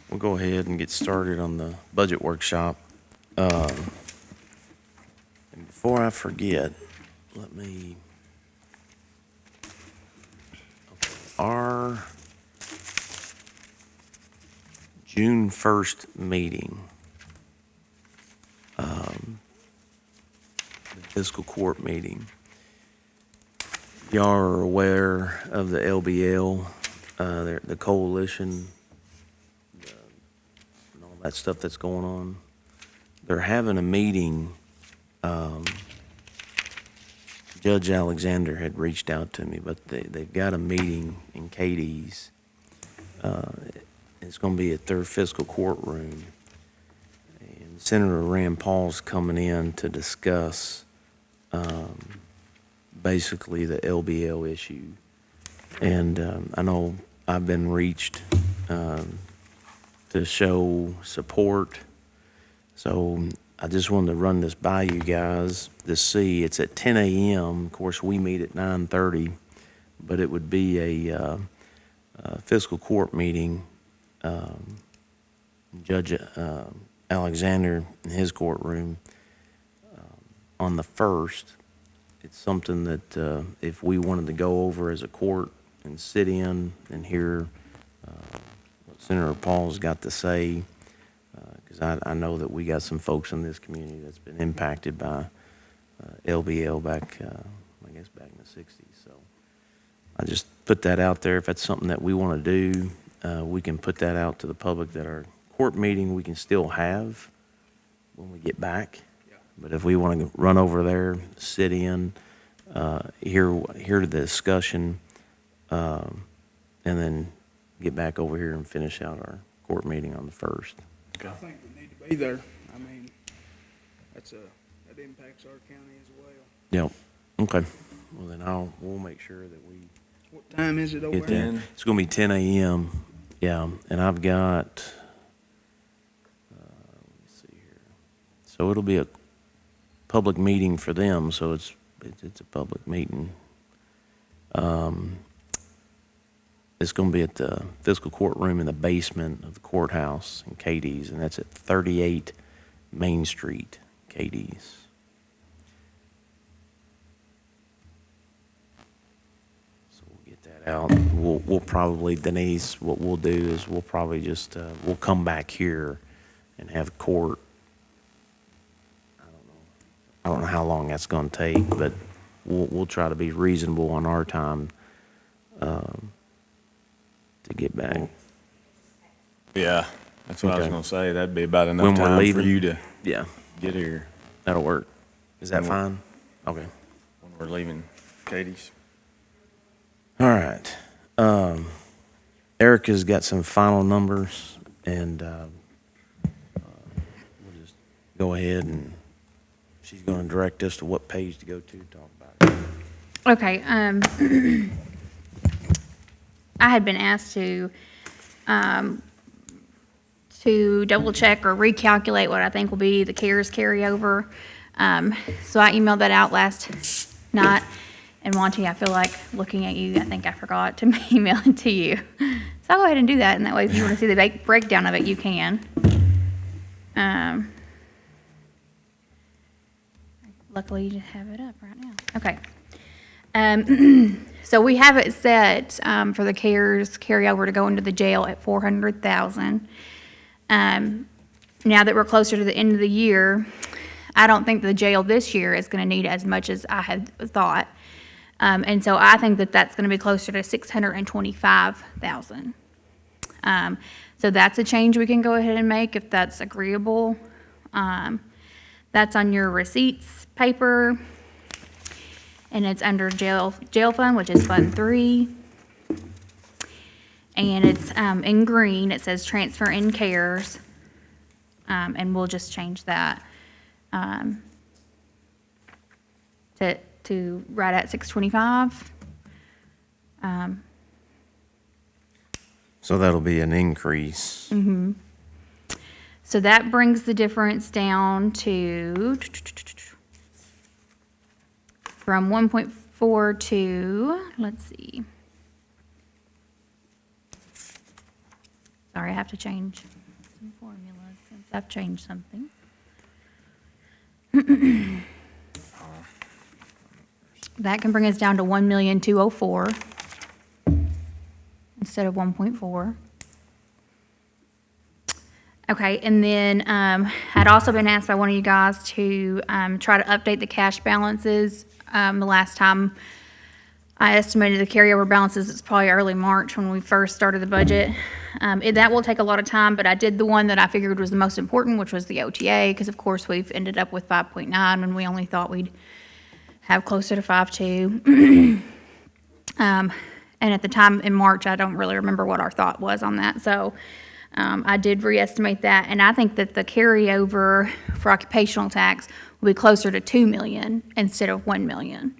we'll go ahead and get started on the budget workshop. And before I forget, let me, our June 1st meeting, the fiscal court meeting, y'all are aware of the LBL, the coalition, and all that stuff that's going on. They're having a meeting. Judge Alexander had reached out to me, but they've got a meeting in Katie's. It's going to be at their fiscal courtroom. And Senator Rand Paul's coming in to discuss basically the LBL issue. And I know I've been reached to show support. So I just wanted to run this by you guys to see. It's at 10 a.m. Of course, we meet at 9:30, but it would be a fiscal court meeting. Judge Alexander in his courtroom on the 1st. It's something that if we wanted to go over as a court and sit in and hear what Senator Paul's got to say, because I know that we got some folks in this community that's been impacted by LBL back, I guess back in the 60s. So I just put that out there. If that's something that we want to do, we can put that out to the public that our court meeting we can still have when we get back. Yeah. But if we want to run over there, sit in, hear the discussion, and then get back over here and finish out our court meeting on the 1st. Okay. I think we need to be there. I mean, that impacts our county as well. Yep. Okay. Well, then we'll make sure that we. What time is it over there? It's going to be 10 a.m. Yeah, and I've got. Let's see here. So it'll be a public meeting for them. So it's a public meeting. It's going to be at the fiscal courtroom in the basement of the courthouse in Katie's, and that's at 38 Main Street, Katie's. So we'll get that out. We'll probably, Denise, what we'll do is we'll probably just, we'll come back here and have court. I don't know how long that's going to take, but we'll try to be reasonable on our time. To get back. Yeah, that's what I was Okay. going to say. That'd be about enough When we're time for leaving? you to Yeah, get here that'll work. Is that When fine? Okay. when we're leaving Katie's. All right. Erica's got some final numbers, and we'll just go ahead and she's going to direct us to what page to go to talk about it. Okay, I had been asked to double check or recalculate what I think will be the CARES carryover. So I emailed that out last night, and Monty, I feel like looking at you, I think I forgot to email it to you. So I'll go ahead and do that, and that way if you want to see the breakdown of it, you can. Luckily, you just have it up right now. Okay. So we have it set for the CARES carryover to go into the jail at $400,000. Now that we're closer to the end of the year, I don't think the jail this year is going to need as much as I had thought, and so I think that that's going to be closer to $625,000. So that's a change we can go ahead and make if that's agreeable. That's on your receipts paper. And it's under jail fund, which is Fund 3. And it's in green. It says transfer in CARES. And we'll just change that to right at 625. So that'll be an increase. Mm-hmm. So that brings the difference down to from 1.4 to, let's see. Sorry, I have to change some formulas since I've changed something. That can bring us down to 1,204,000 instead of 1.4. Okay, and then I'd also been asked by one of you guys to try to update the cash balances. The last time I estimated the carryover balances, it's probably early March when we first started the budget. That will take a lot of time, but I did the one that I figured was the most important, which was the OTA, because of course we've ended up with 5.9 when we only thought we'd have closer to 5.2. And at the time in March, I don't really remember what our thought was on that, so I did reestimate that, and I think that the carryover for occupational tax will be closer to 2 million instead of 1 million.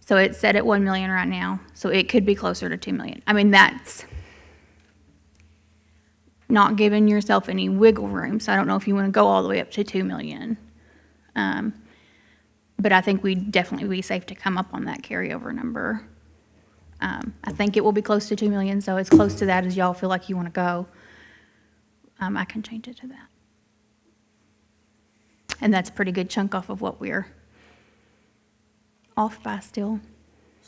So it's set at 1 million right now, so it could be closer to 2 million. I mean, that's not giving yourself any wiggle room, so I don't know if you want to go all the way up to 2 million. But I think we'd definitely be safe to come up on that carryover number. I think it will be close to 2 million, so as close to that as y'all feel like you want to go. I can change it to that. And that's a pretty good chunk off of what we're off by still.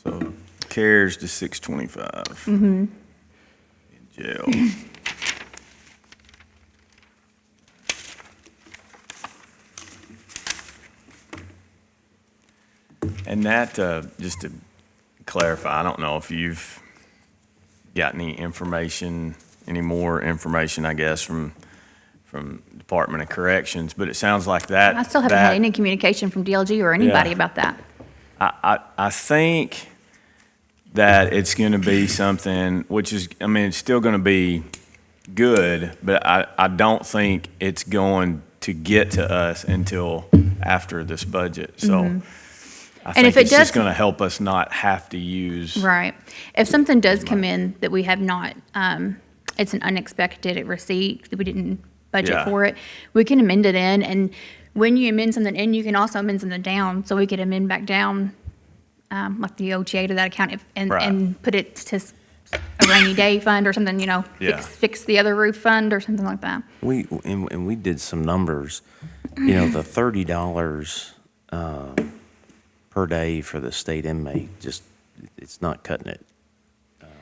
So CARES to 625. In jail. And that, just to clarify, I don't know if you've got any information, any more information, I guess, from Department of Corrections, but it sounds like that. I still haven't had any communication from DLG or anybody about that. I think that it's going to be something, which is, I mean, it's still going to be good, but I don't think it's going to get to us until after this budget. So I And if think it it's just does- going to help us not have to use. Right. If something does come in that we have not, it's an unexpected receipt, that we didn't budget Yeah. for it, we can amend it in, and when you amend something in, you can also amend something down, so we could amend back down, like the OTA to that account, and Right. put it to a rainy day fund or something, you know, Yeah. fix the other roof fund or something like that. And we did some numbers, you know, the $30 per day for the state inmate, just, it's not cutting it.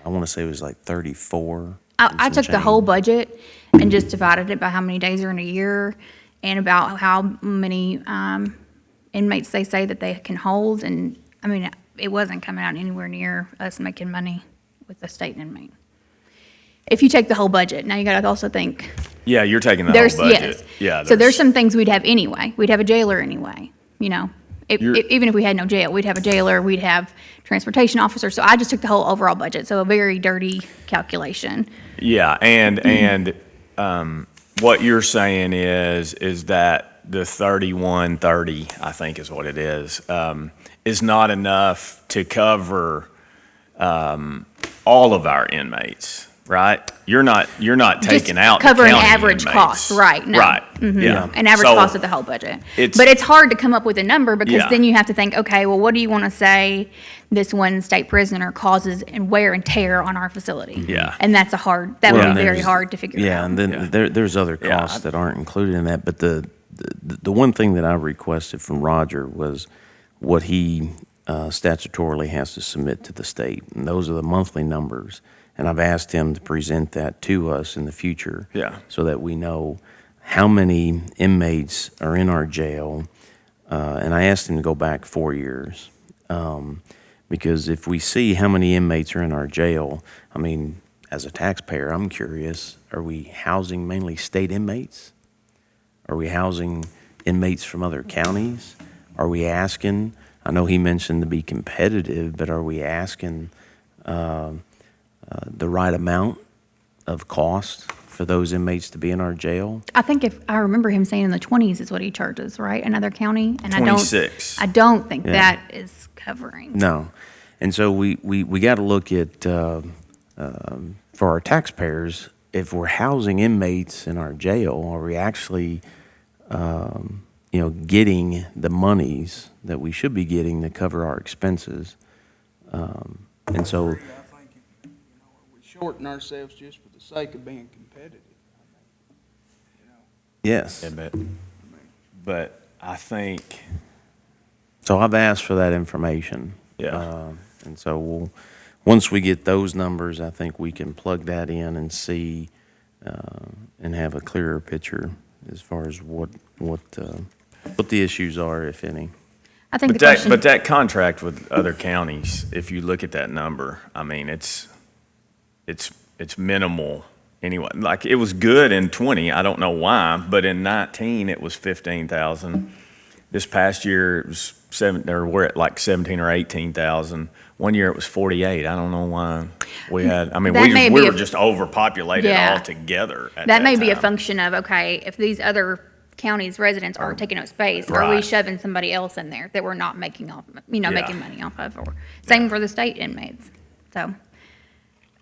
I want to say it was like 34. I and some took the whole change. budget and just divided it by how many days are in a year and about how many inmates they say that they can hold. And, I mean, it wasn't coming out anywhere near us making money with the state inmate. If you take the whole budget, now you got to also think, Yeah, you're taking the whole there's, budget. yes. Yeah. So there's some things we'd have anyway. We'd have a jailer anyway, you know. Even if we had no jail, we'd have a jailer, we'd have transportation officer. So I just took the whole overall budget, so a very dirty calculation. Yeah, and what you're saying is that the 3130, I think is what it is not enough to cover all of our inmates, right? You're not taking out the Cover an county average inmates. cost, right, no. Right, yeah. An average So cost of the whole budget. it's- But it's hard to come up with a number because Yeah. then you have to think, okay, well, what do you want to say this one state prisoner causes and wear and tear on our facility? Yeah. And that would Well, be and very there's- hard to figure Yeah, out. and then Yeah. there's other Yeah, costs that aren't included in that, but the one thing that I requested from Roger was what he statutorily has to submit to the state, and those are the monthly numbers. And I've asked him to present that to us in the future. Yeah. So that we know how many inmates are in our jail. And I asked him to go back 4 years. Because if we see how many inmates are in our jail, I mean, as a taxpayer, I'm curious, are we housing mainly state inmates? Are we housing inmates from other counties? Are we asking, I know he mentioned to be competitive, but are we asking the right amount of cost for those inmates to be in our jail? I think if, I remember him saying in the 20s is what he charges, right? Another county? And 26. I don't think Yeah. that is covering. No. And so we got to look at, for our taxpayers, if we're housing inmates in our jail, are we actually, getting the monies that we should be getting to cover our expenses? And so, I think, are we shorting ourselves just for the sake of being competitive? Yes. Yeah, but I think, So I've asked for that information. Yeah. And so once we get those numbers, I think we can plug that in and see, and have a clearer picture as far as what the issues are, if any. I think but the question. that contract with other counties, if you look at that number, I mean, it's minimal anyway. Like, it was good in 20, I don't know why, but in 19, it was 15,000. This past year, it was we're at like 17 or 18,000. One year it was 48. I don't know why we had, I mean, That may we be were a- just overpopulated Yeah. altogether at That may be a time. function of, okay, if these other counties' residents are taking up space, are we Right. shoving somebody else in there that we're not making off, Yeah. making money off of? Or same for the state inmates. So,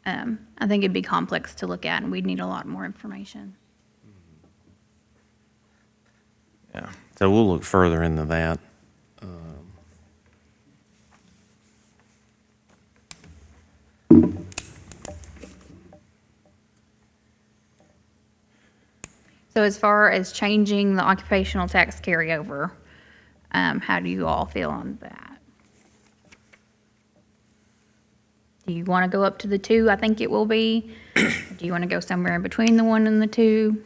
I think it'd be complex to look at, and we'd need a lot more information. Yeah. So we'll look further into that. So as far as changing the occupational tax carryover, how do you all feel on that? Do you want to go up to the 2, I think it will be? Do you want to go somewhere in between the 1 and the 2?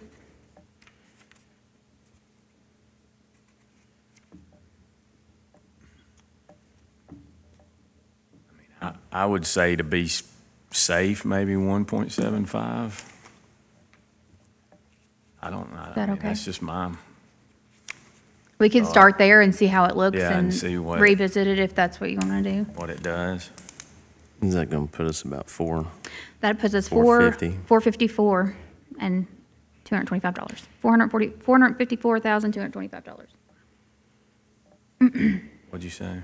I would say to be safe, maybe 1.75. I don't know. that I mean, okay? That's just my, We could start there and see how it looks yeah, and and see what- revisit it if that's what you want to do. what it does. Is that going to put us about That puts us 450. 454 and $225. $454,225. What'd you say?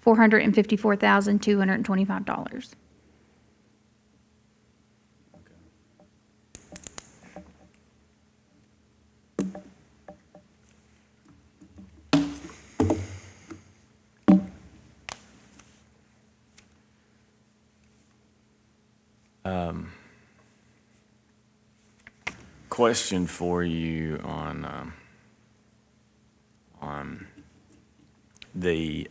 $454,225. Question for you on the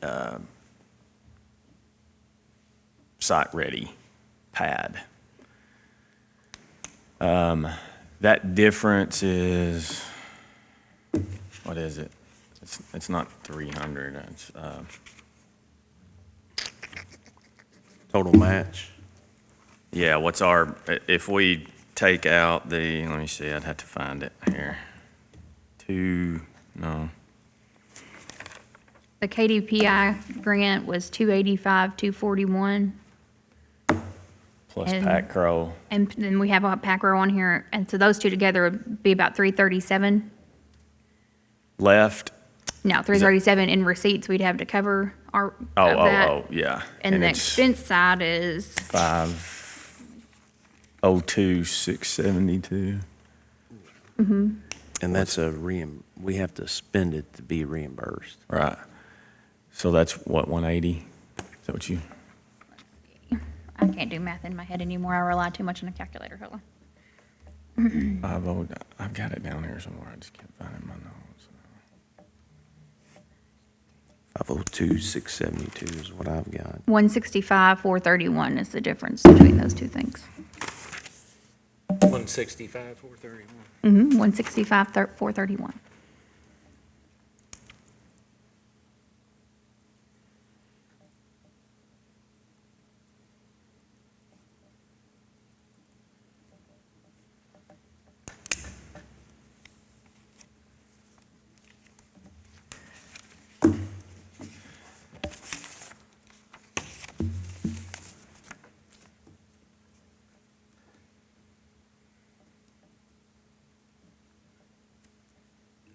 site ready pad. That difference is, what is it? It's not 300. It's total match. yeah. What's our, if we take out the, let me see, I'd have to find it here. No. The KDPI grant was 285, 241. Plus And- Pat Crow. And then we have a PAC row on here, and so those two together would be about 337. Left. No, 337 in receipts we'd have to cover our, of that. Yeah. And the it's expense side is, 502,672. And that's we have to spend it to be reimbursed. Right. So that's what, 180? Is that what you? I can't do math in my head anymore. I rely too much on a calculator. Hold on. 50, I've got it down here somewhere. I just can't find it in my notes. 502,672 is what I've got. 165, 431 is the difference between those two things. 165, 431. 165, 431.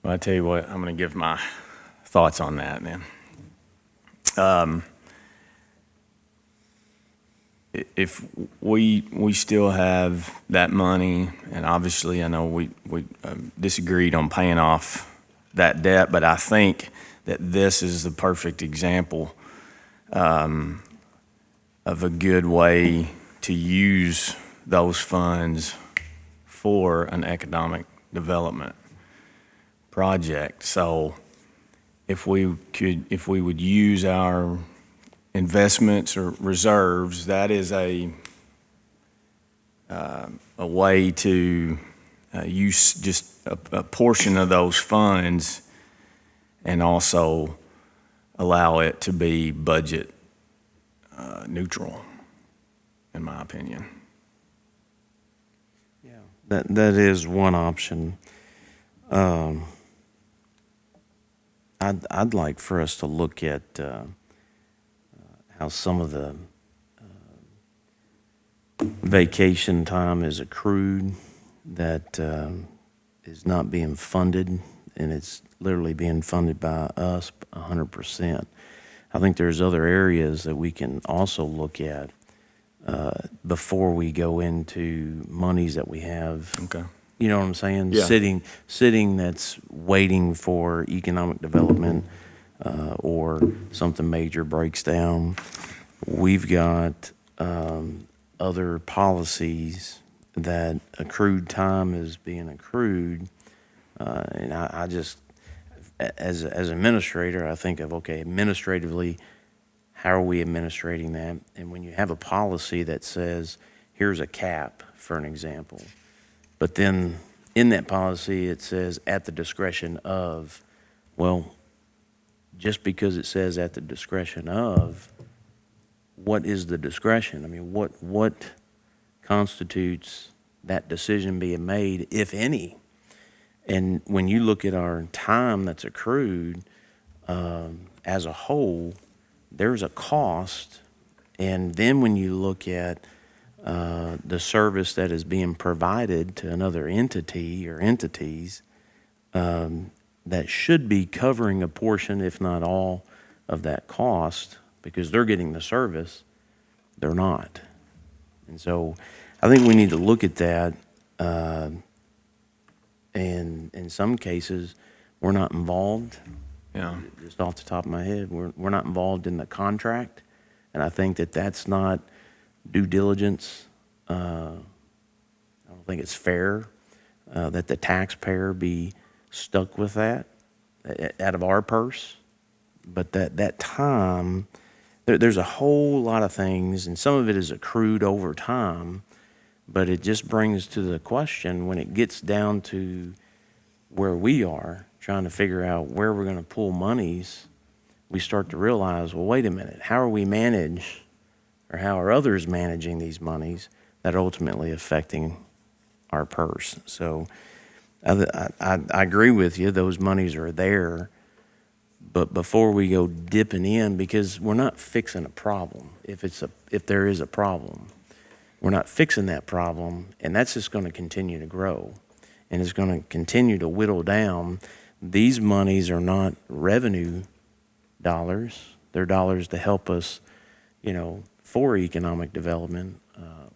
Well, I tell you what, I'm going to give my thoughts on that then. If we still have that money, and obviously I know we disagreed on paying off that debt, but I think that this is the perfect example of a good way to use those funds for an economic development project. So if we would use our investments or reserves, that is a way to use just a portion of those funds and also allow it to be budget neutral, in my opinion. Yeah, that is one option. I'd like for us to look at how some of the vacation time is accrued that is not being funded, and it's literally being funded by us 100%. I think there's other areas that we can also look at before we go into monies that we have. Okay. You know what I'm saying? Yeah. Sitting that's waiting for economic development or something major breaks down. We've got other policies that accrued time is being accrued. And I just, as an administrator, I think of, okay, administratively, how are we administrating that? And when you have a policy that says, here's a cap, for an example, but then in that policy, it says at the discretion of, well, just because it says at the discretion of, what is the discretion? I mean, what constitutes that decision being made, if any? And when you look at our time that's accrued as a whole, there's a cost. And then when you look at the service that is being provided to another entity or entities, that should be covering a portion, if not all, of that cost, because they're getting the service, they're not. And so I think we need to look at that. And in some cases, we're not involved. Yeah. Just off the top of my head, we're not involved in the contract. And I think that that's not due diligence. I don't think it's fair that the taxpayer be stuck with that out of our purse. But that time, there's a whole lot of things, and some of it is accrued over time, but it just brings to the question, when it gets down to where we are, trying to figure out where we're going to pull monies, we start to realize, well, wait a minute, how are we managed, or how are others managing these monies that are ultimately affecting our purse? So I agree with you, those monies are there, but before we go dipping in, because we're not fixing a problem, if there is a problem, we're not fixing that problem, and that's just going to continue to grow, and it's going to continue to whittle down. These monies are not revenue dollars. They're dollars to help us, for economic development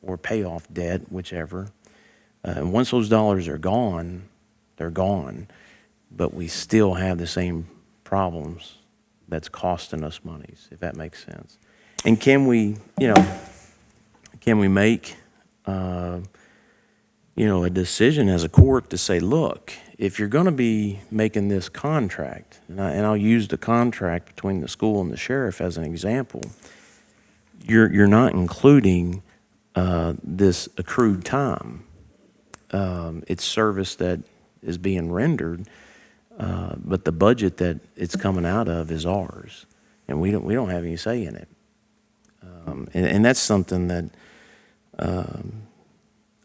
or pay off debt, whichever. And once those dollars are gone, they're gone, but we still have the same problems that's costing us monies, if that makes sense. And can we make, a decision as a court to say, look, if you're going to be making this contract, and I'll use the contract between the school and the sheriff as an example, you're not including this accrued time. It's service that is being rendered, but the budget that it's coming out of is ours, and we don't have any say in it. And that's something that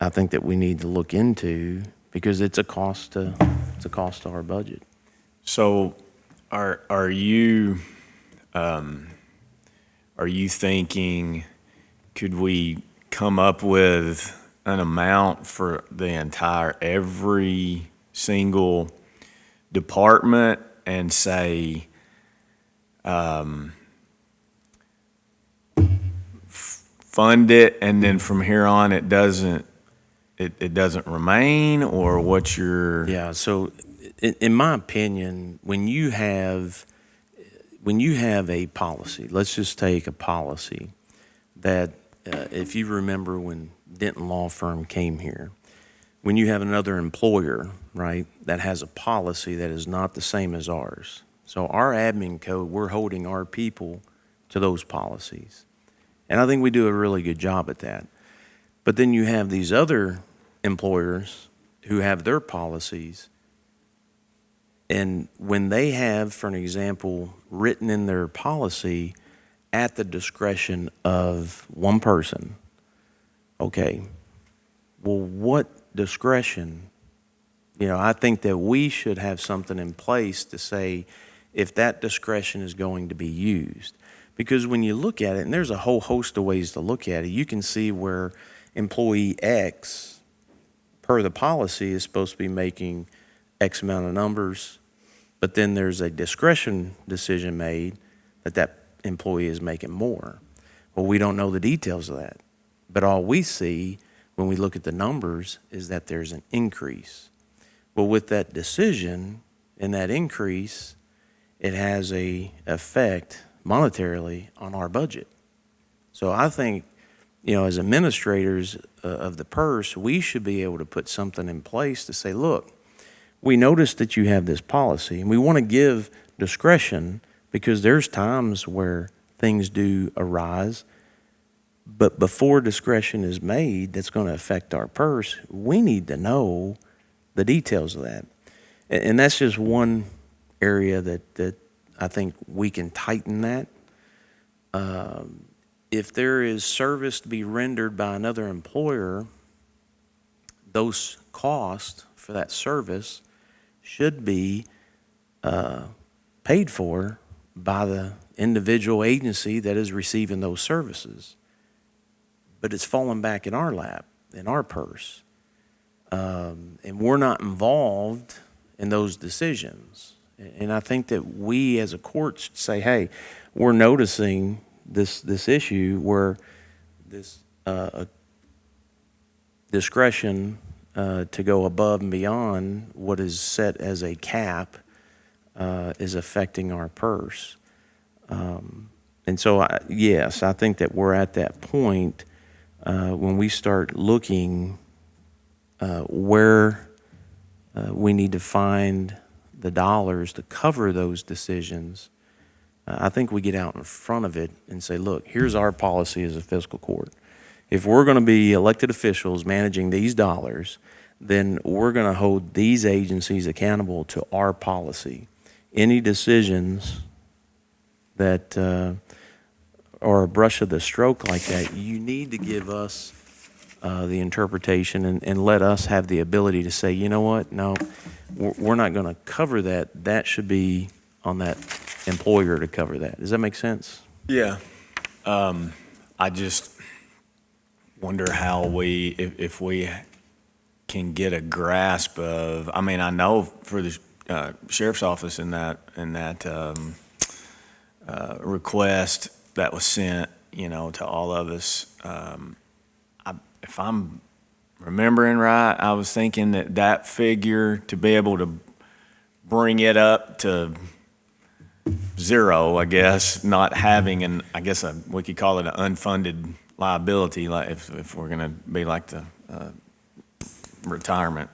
I think that we need to look into, because it's a cost to our budget. So are you thinking, could we come up with an amount for every single department and say, fund it, and then from here on it doesn't remain? Or what's your... Yeah, so in my opinion, when you have a policy, let's just take a policy that, if you remember when Denton Law Firm came here, when you have another employer, right, that has a policy that is not the same as ours. So our admin code, we're holding our people to those policies. And I think we do a really good job at that. But then you have these other employers who have their policies. And when they have, for an example, written in their policy at the discretion of one person, okay, well, what discretion? You know, I think that we should have something in place to say if that discretion is going to be used. Because when you look at it, and there's a whole host of ways to look at it, you can see where employee X, per the policy, is supposed to be making X amount of numbers, but then there's a discretion decision made that that employee is making more. Well, we don't know the details of that. But all we see when we look at the numbers is that there's an increase. Well, with that decision and that increase, it has a effect monetarily on our budget. So I think, you know, as administrators of the purse, we should be able to put something in place to say, look, we noticed that you have this policy, and we want to give discretion because there's times where things do arise. But before discretion is made that's going to affect our purse, we need to know the details of that. And that's just one area that I think we can tighten that. If there is service to be rendered by another employer, those costs for that service should be paid for by the individual agency that is receiving those services. But it's falling back in our lap, in our purse. And we're not involved in those decisions. And I think that we as a court should say, hey, we're noticing this issue where this discretion to go above and beyond what is set as a cap is affecting our purse. And so, yes, I think that we're at that point when we start looking where we need to find the dollars to cover those decisions. I think we get out in front of it and say, look, here's our policy as a fiscal court. If we're going to be elected officials managing these dollars, then we're going to hold these agencies accountable to our policy. Any decisions that are a brush of the stroke like that, you need to give us the interpretation and let us have the ability to say, you know what, no, we're not going to cover that. That should be on that employer to cover that. Does that make sense? Yeah. I just wonder how if we can get a grasp of, I mean, I know for the sheriff's office in that request that was sent, you know, to all of us, if I'm remembering right, I was thinking that figure, to be able to bring it up to zero, I guess, not having we could call it an unfunded liability, like if we're going to be like the retirement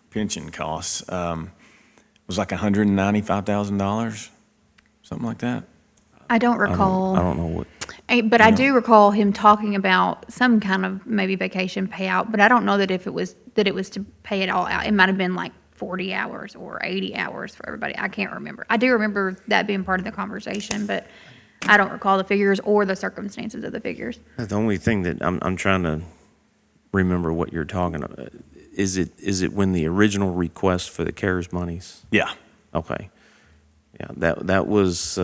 pension costs, was like $195,000, something like that. I don't recall. I don't know what. But I do recall him talking about some kind of maybe vacation payout, but I don't know that if it was to pay it all out. It might have been like 40 hours or 80 hours for everybody. I can't remember. I do remember that being part of the conversation, but I don't recall the figures or the circumstances of the figures. The only thing that I'm trying to remember what you're talking about. Is it when the original request for the CARES monies? Yeah. Okay. Yeah, that was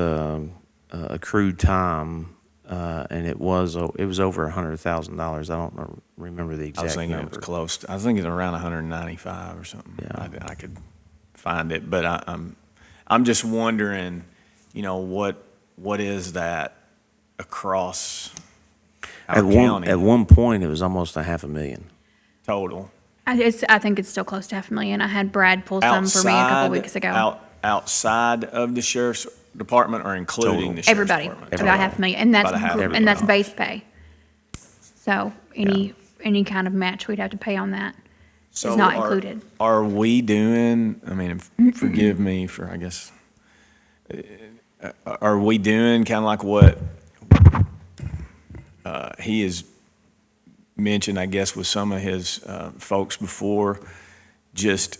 accrued time, and it was over $100,000. I don't remember the exact I was thinking number. it was close. I was thinking around 195 or something. Yeah. I could find it, but I'm just wondering, you know, what is that across our county At one point, it was almost $500,000. total? I think it's still close to $500,000. I had Brad pull some for me a couple weeks ago. Outside of the sheriff's department, or including Total. the sheriff's Everybody, department? about $500,000, and About $500,000. and that's base pay. So any kind of match we'd have to pay on that. So not are- included. Are we doing, I mean, forgive me for, I guess, are we doing kind of like what he has mentioned, I guess, with some of his folks before, just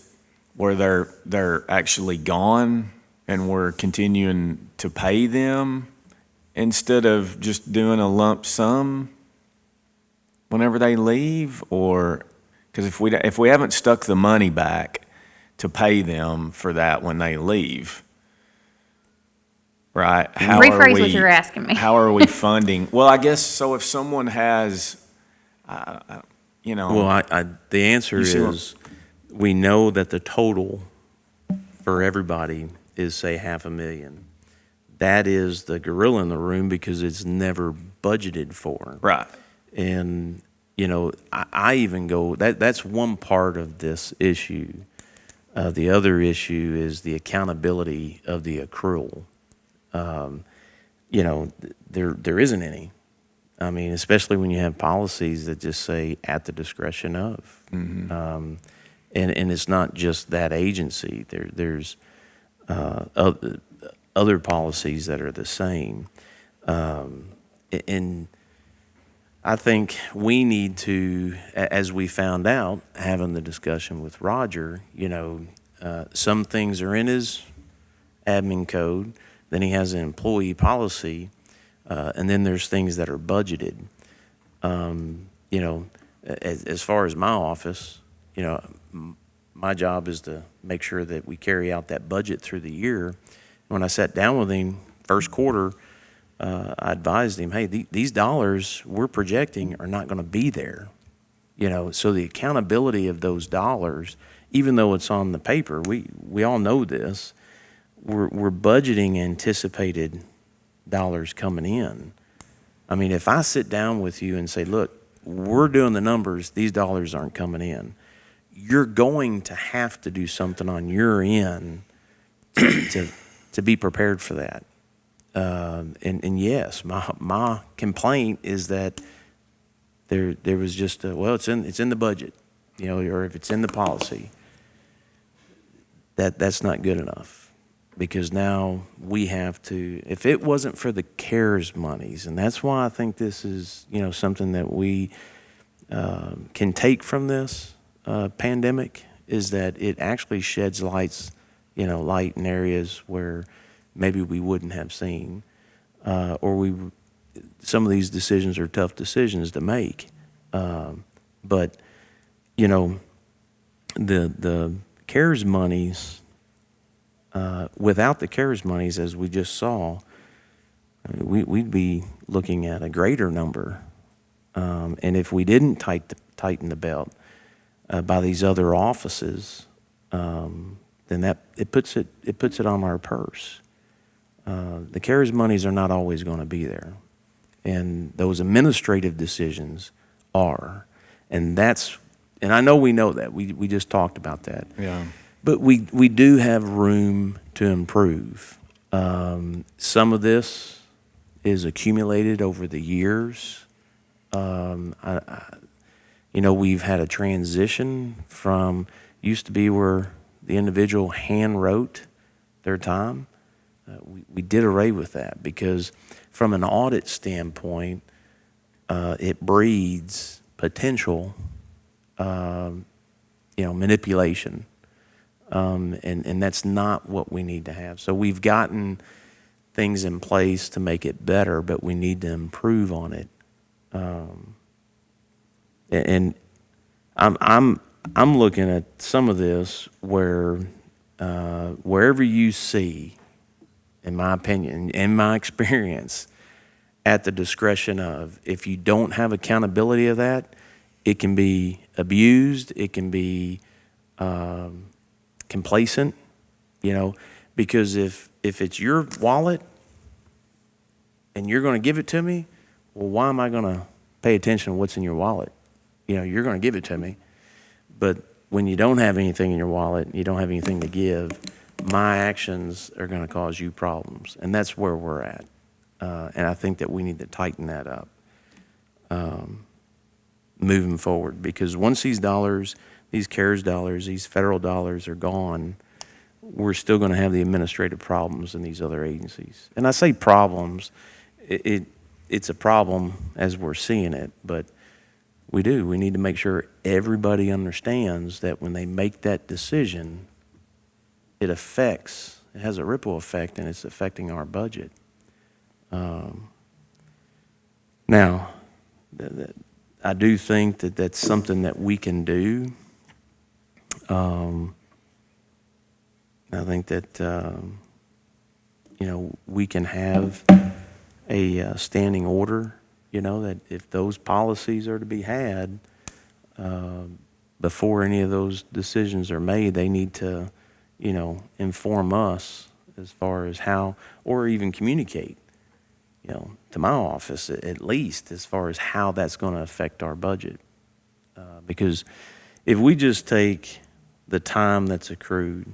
where they're actually gone and we're continuing to pay them instead of just doing a lump sum whenever they leave? Or, because if we haven't stuck the money back to pay them for that when they leave, right? Rephrase what you're asking me. How are we funding? Well, I guess, so if someone has, you know. Well, the answer You see what- is, we know that the total for everybody is, say, 500,000. That is the gorilla in the room because it's never budgeted for. Right. And, you know, I even go, that's one part of this issue. The other issue is the accountability of the accrual. You know, there isn't any. I mean, especially when you have policies that just say at the discretion of. And it's not just that agency. There's other policies that are the same. And I think we need to, as we found out, having the discussion with Roger, you know, some things are in his admin code, then he has an employee policy, and then there's things that are budgeted. You know, as far as my office, you know, my job is to make sure that we carry out that budget through the year. When I sat down with him first quarter, I advised him, hey, these dollars we're projecting are not going to be there. You know, so the accountability of those dollars, even though it's on the paper, we all know this, we're budgeting anticipated dollars coming in. I mean, if I sit down with you and say, look, we're doing the numbers, these dollars aren't coming in, you're going to have to do something on your end to be prepared for that. And yes, my complaint is that there was just well, it's in the budget, you know, or if it's in the policy, that's not good enough. Because now we have to, if it wasn't for the CARES monies, and that's why I think this is, you know, something that we can take from this pandemic, is that it actually sheds light in areas where maybe we wouldn't have seen, or some of these decisions are tough decisions to make. But, you know, the CARES monies, without the CARES monies, as we just saw, we'd be looking at a greater number. And if we didn't tighten the belt by these other offices, then it puts it on our purse. The CARES monies are not always going to be there, and those administrative decisions are, and I know we know that. We just talked about that. Yeah. But we do have room to improve. Some of this is accumulated over the years. You know, we've had a transition from, used to be where the individual hand wrote their time. We did away with that because from an audit standpoint, it breeds potential, manipulation. And that's not what we need to have. So we've gotten things in place to make it better, but we need to improve on it. And I'm looking at some of this where wherever you see, in my opinion, in my experience, at the discretion of, if you don't have accountability of that, it can be abused, it can be complacent, because if it's your wallet and you're going to give it to me, well, why am I going to pay attention to what's in your wallet? You're going to give it to me. But when you don't have anything in your wallet, you don't have anything to give, my actions are going to cause you problems. And that's where we're at. And I think that we need to tighten that up moving forward. Because once these dollars, these CARES dollars, these federal dollars are gone, we're still going to have the administrative problems in these other agencies. And I say problems, it's a problem as we're seeing it, but we need to make sure everybody understands that when they make that decision, it has a ripple effect, and it's affecting our budget. Now, I do think that that's something that we can do. I think that, we can have a standing order, that if those policies are to be had, before any of those decisions are made, they need to, inform us as far as how, or even communicate, to my office at least, as far as how that's going to affect our budget. Because if we just take the time that's accrued,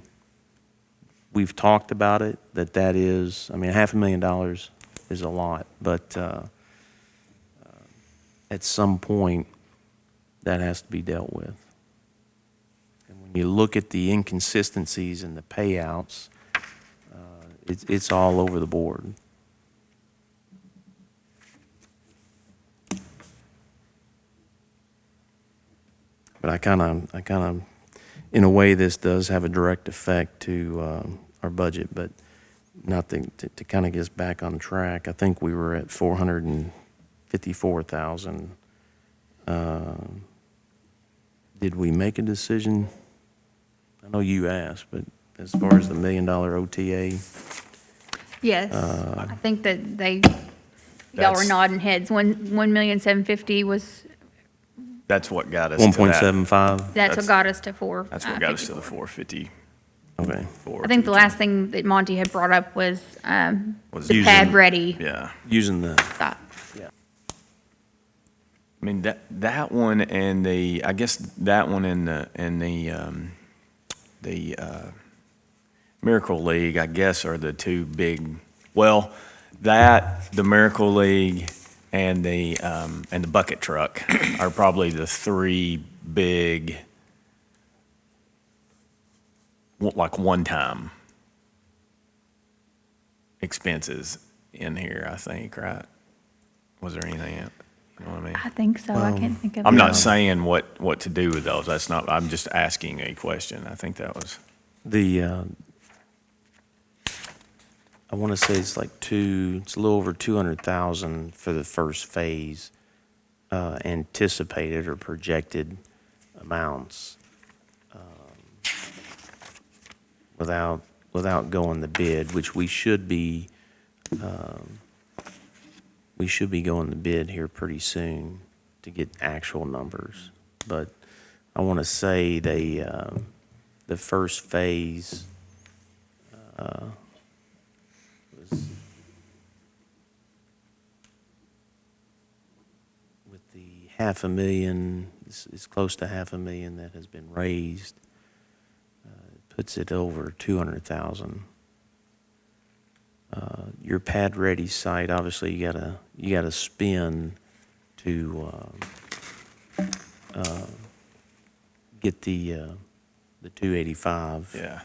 we've talked about it, that is, $500,000 is a lot, but at some point, that has to be dealt with. And when you look at the inconsistencies in the payouts, it's all over the board. But I kind of, in a way, this does have a direct effect to our budget, but nothing to kind of get us back on track. I think we were at 454,000. Did we make a decision? I know you asked, but as far as the $1 million OTA, Yes, I think that y'all were That's- nodding heads. 1,750,000 was, That's what got us to that. 1.75. that's what got us to four. That's what got us to the 454. Okay. I think the last thing that Monty had brought up was, Was the using- pad ready. Yeah. Using the, Stop. I mean, that one and I guess that one and the Miracle League, I guess, are the two big, well, the Miracle League and the bucket truck are probably the three big, like one-time expenses in here, I think, right? Was there anything else? You know what I mean? I think so. I can't think of. I'm it. not saying what to do with those. That's not, I'm just asking a question. I think that was, I want to say it's it's a little over 200,000 for the first phase, anticipated or projected amounts, without going to bid, which we should be going to bid here pretty soon to get actual numbers. But I want to say the first phase was with the $500,000. It's close to $500,000 that has been raised. It puts it over 200,000. Your pad ready site, obviously you gotta spend to get the 285. yeah.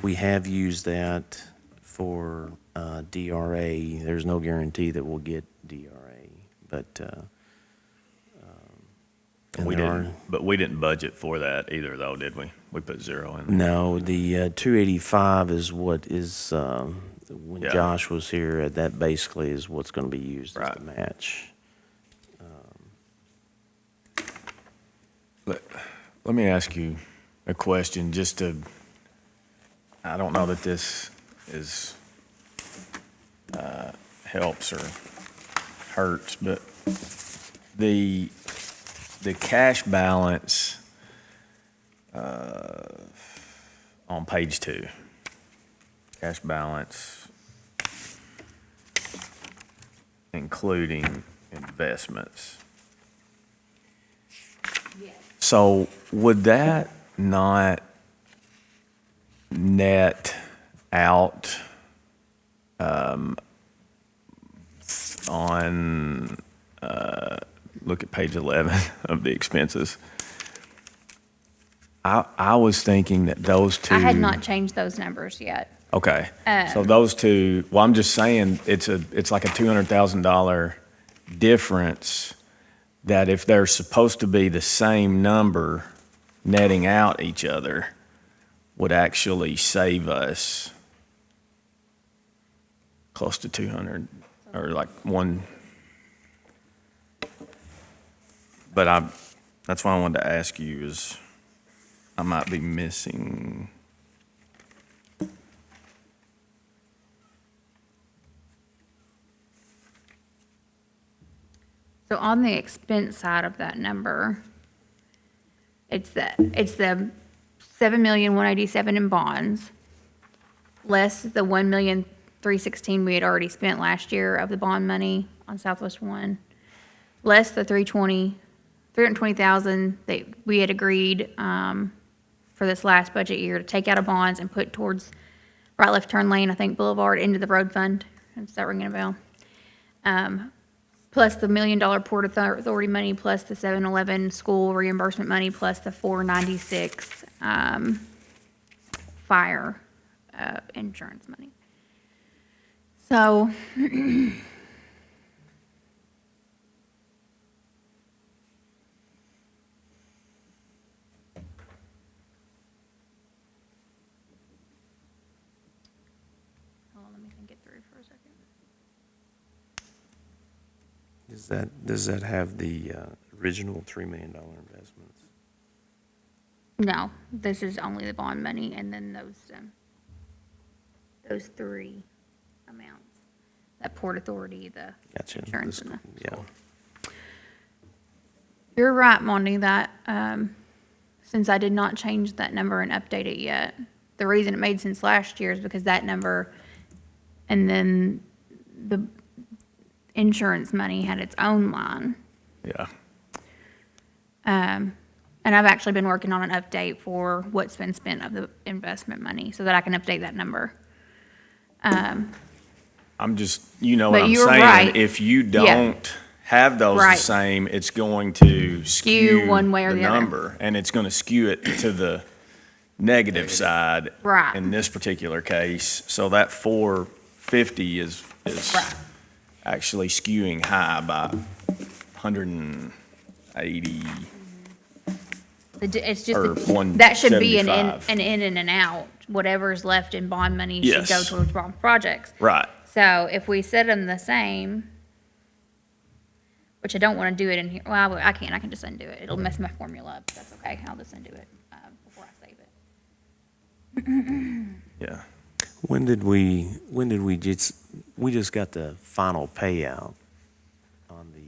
We have used that for DRA. There's no guarantee that we'll get DRA, but and We didn't budget for that either, though, did we? We put zero in. no, the 285 is what is when Yeah. Josh was here. That basically is what's going to be used as the Right. match. Let me ask you a question, I don't know that this helps or hurts, but the cash balance on page 2, cash balance including investments. So would that not net out on, look at page 11 of the expenses, I was thinking that those two. I had not changed those numbers yet. Okay, so those two, well, I'm just saying, it's like a $200,000 difference, that if they're supposed to be the same number, netting out each other, would actually save us close to 200, or like one. But that's why I wanted to ask you, is I might be missing. So on the expense side of that number, it's the 7,187,000 in bonds, less the 1,316,000 we had already spent last year of the bond money on Southwest One, less the 320,000 that we had agreed for this last budget year to take out of bonds and put towards right left turn lane, I think Boulevard, into the road fund. Is that ringing a bell? Plus the $1 million Port Authority money, plus the 7-Eleven school reimbursement money, plus the 496 fire insurance money. So hold on, let me think it through for a second. Does that have the original $3 million investments? No, this is only the bond money and then those three amounts. That Port Authority, the Gotcha. insurance and the Yeah. You're right, Monty, that, since I did not change that number and update it yet, the reason it made sense last year is because that number and then the insurance money had its own line. Yeah. And I've actually been working on an update for what's been spent of the investment money so that I can update that number. I'm just, you know what But I'm you're saying? right. If you don't have those the Right. same, it's going to skew one way or the the other. number, and it's going to skew it to the negative side Right. in this particular case. So that 450 is Right. actually skewing high by 180. It's just, Or that should be an 175. in and an out. Whatever's left in bond money should go Yes. towards bond projects. Right. So if we set them the same, which I don't want to do it in here, well, I can just undo it. It'll mess my formula up. That's okay. I'll just undo it before I save it. Yeah. We just got the final payout on the,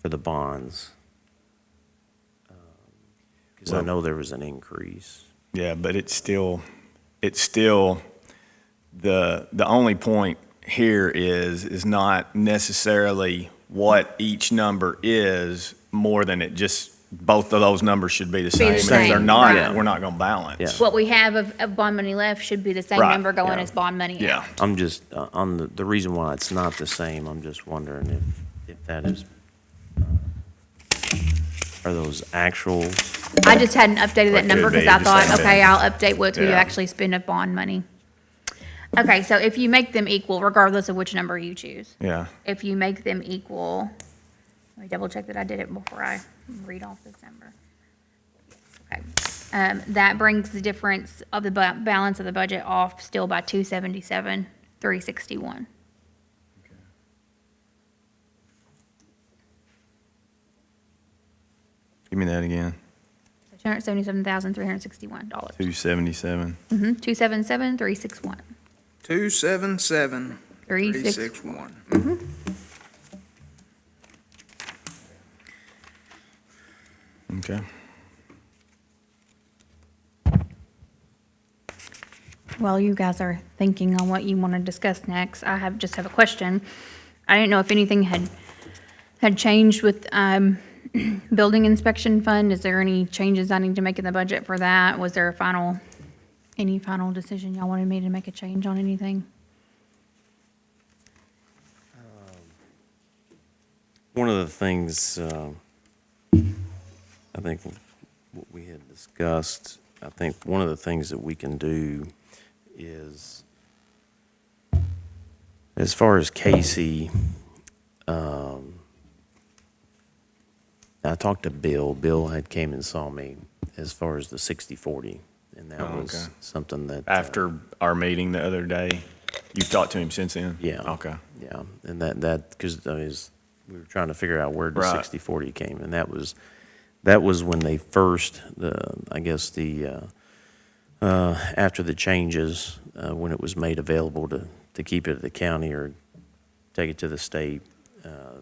for the bonds. Because I know there was an increase. Yeah, but it's still, the only point here is not necessarily what each number is, more than it just, both of those numbers should be the same. And if same, they're not, right. we're not gonna balance. Yeah. What we have of bond money left should be the same Right, number going yeah. as bond money Yeah. out. I'm just, on the reason why it's not the same, I'm just wondering if that is, are those actual? I just hadn't updated that It number could be, because I just thought, hadn't okay, been. I'll update what we Yeah. actually spend of bond money. Okay, so if you make them equal, regardless of which number you choose, Yeah. if you make them equal, let me double check that I did it before I read off this number. Okay, that brings the difference of the balance of the budget off still by 277,361. Give me that again. $277,361. 277. 277,361. 277 361. Okay. While you guys are thinking on what you want to discuss next, I just have a question. I didn't know if anything had changed with building inspection fund. Is there any changes I need to make in the budget for that? Was there any final decision y'all wanted me to make a change on anything? One of the things, I think what we had discussed, I think one of the things that we can do is, as far as Casey, I talked to Bill. Bill had came and saw me as far as the 60/40, and that Oh, was okay. something that After our meeting the other day, you've talked to him since then? Yeah. Okay. Yeah, and that because we were trying to figure out where the Right. 60/40 came, and that was when they first I guess after the changes when it was made available to keep it at the county or take it to the state.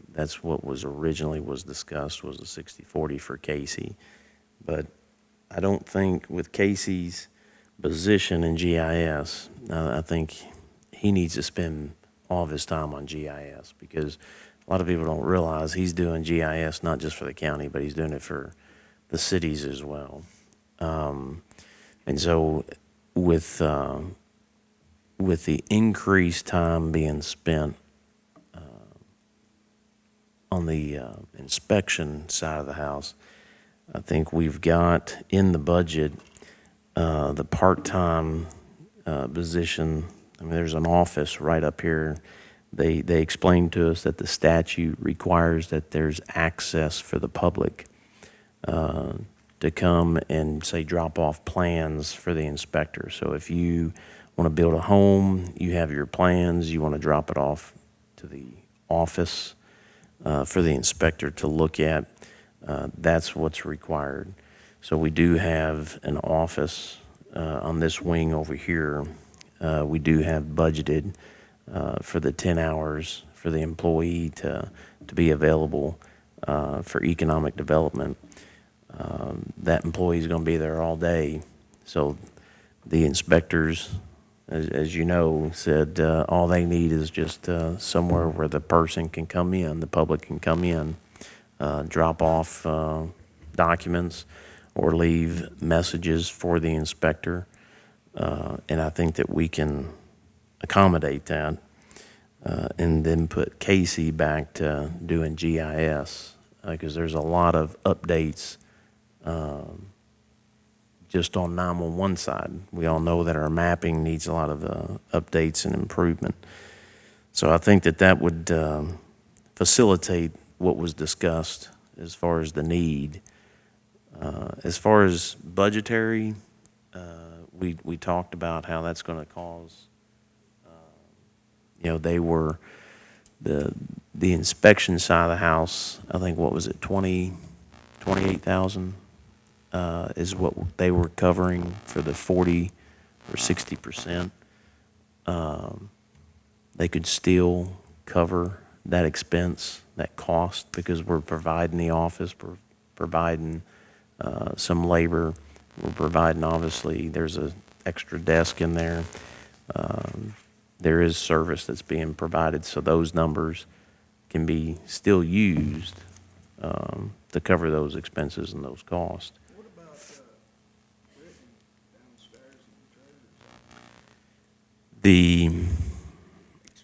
That's what was originally was discussed was the 60/40 for Casey, but I don't think with Casey's position in GIS, I think he needs to spend all of his time on GIS because a lot of people don't realize he's doing GIS not just for the county, but he's doing it for the cities as well. And so with the increased time being spent on the inspection side of the house, I think we've got in the budget the part-time position. I mean, there's an office right up here. They explained to us that the statute requires that there's access for the public to come and, say, drop off plans for the inspector. So if you want to build a home, you have your plans, you want to drop it off to the office for the inspector to look at, that's what's required. So we do have an office on this wing over here. We do have budgeted for the 10 hours for the employee to be available for economic development. That employee is going to be there all day. So the inspectors, as you know, said all they need is just somewhere where the person can come in, the public can come in, drop off documents or leave messages for the inspector. And I think that we can accommodate that and then put Casey back to doing GIS because there's a lot of updates just on 911 side. We all know that our mapping needs a lot of updates and improvement. So I think that would facilitate what was discussed as far as the need. As far as budgetary, we talked about how that's going to cause, they were the inspection side of the house. I think what was it, 28,000 is what they were covering for the 40 or 60%. They could still cover that expense, that cost, because we're providing the office, we're providing some labor, we're providing, obviously, there's a extra desk in there. There is service that's being provided, so those numbers can be still used to cover those expenses and those costs. What about Brittany downstairs in the treasurer's office? The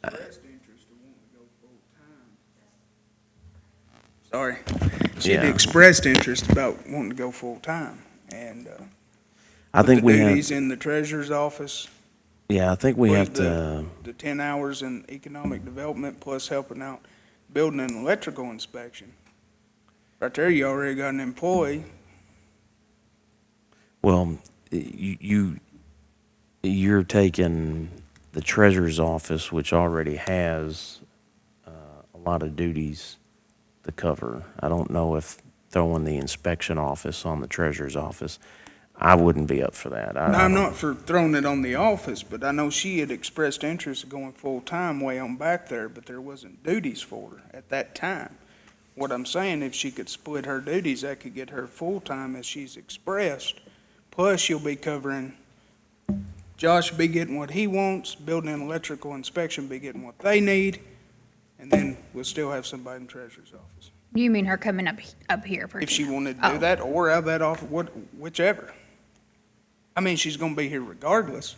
Expressed interest of wanting to go full-time. Sorry. She had Yeah. expressed interest about wanting to go full-time and I think put we the have, duties in the treasurer's office. yeah, I think we have with to, the 10 hours in economic development plus helping out building an electrical inspection. Right there, you already got an employee. well, you're taking the treasurer's office, which already has a lot of duties to cover. I don't know if throwing the inspection office on the treasurer's office, I wouldn't be up for that. Now, I'm not for throwing it on the office, but I know she had expressed interest in going full-time way on back there, but there wasn't duties for her at that time. What I'm saying, if she could split her duties, that could get her full-time as she's expressed. Plus, she'll be covering, Josh will be getting what he wants, building and electrical inspection be getting what they need, and then we'll still have somebody in the treasurer's office. You mean her coming up here, for If she example? wanted to do Oh. that, or have that off, whichever. I mean, she's gonna be here regardless.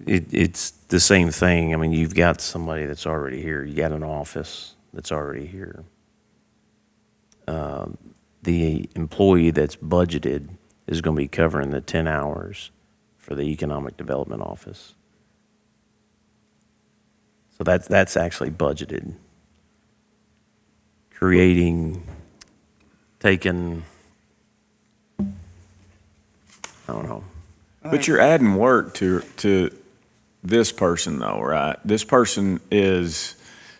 It's the same thing. I mean, you've got somebody that's already here. You got an office that's already here. the employee that's budgeted is going to be covering the 10 hours for the economic development office. So that's actually budgeted. Taking, I don't know. But you're adding work to this person though, right? This person is,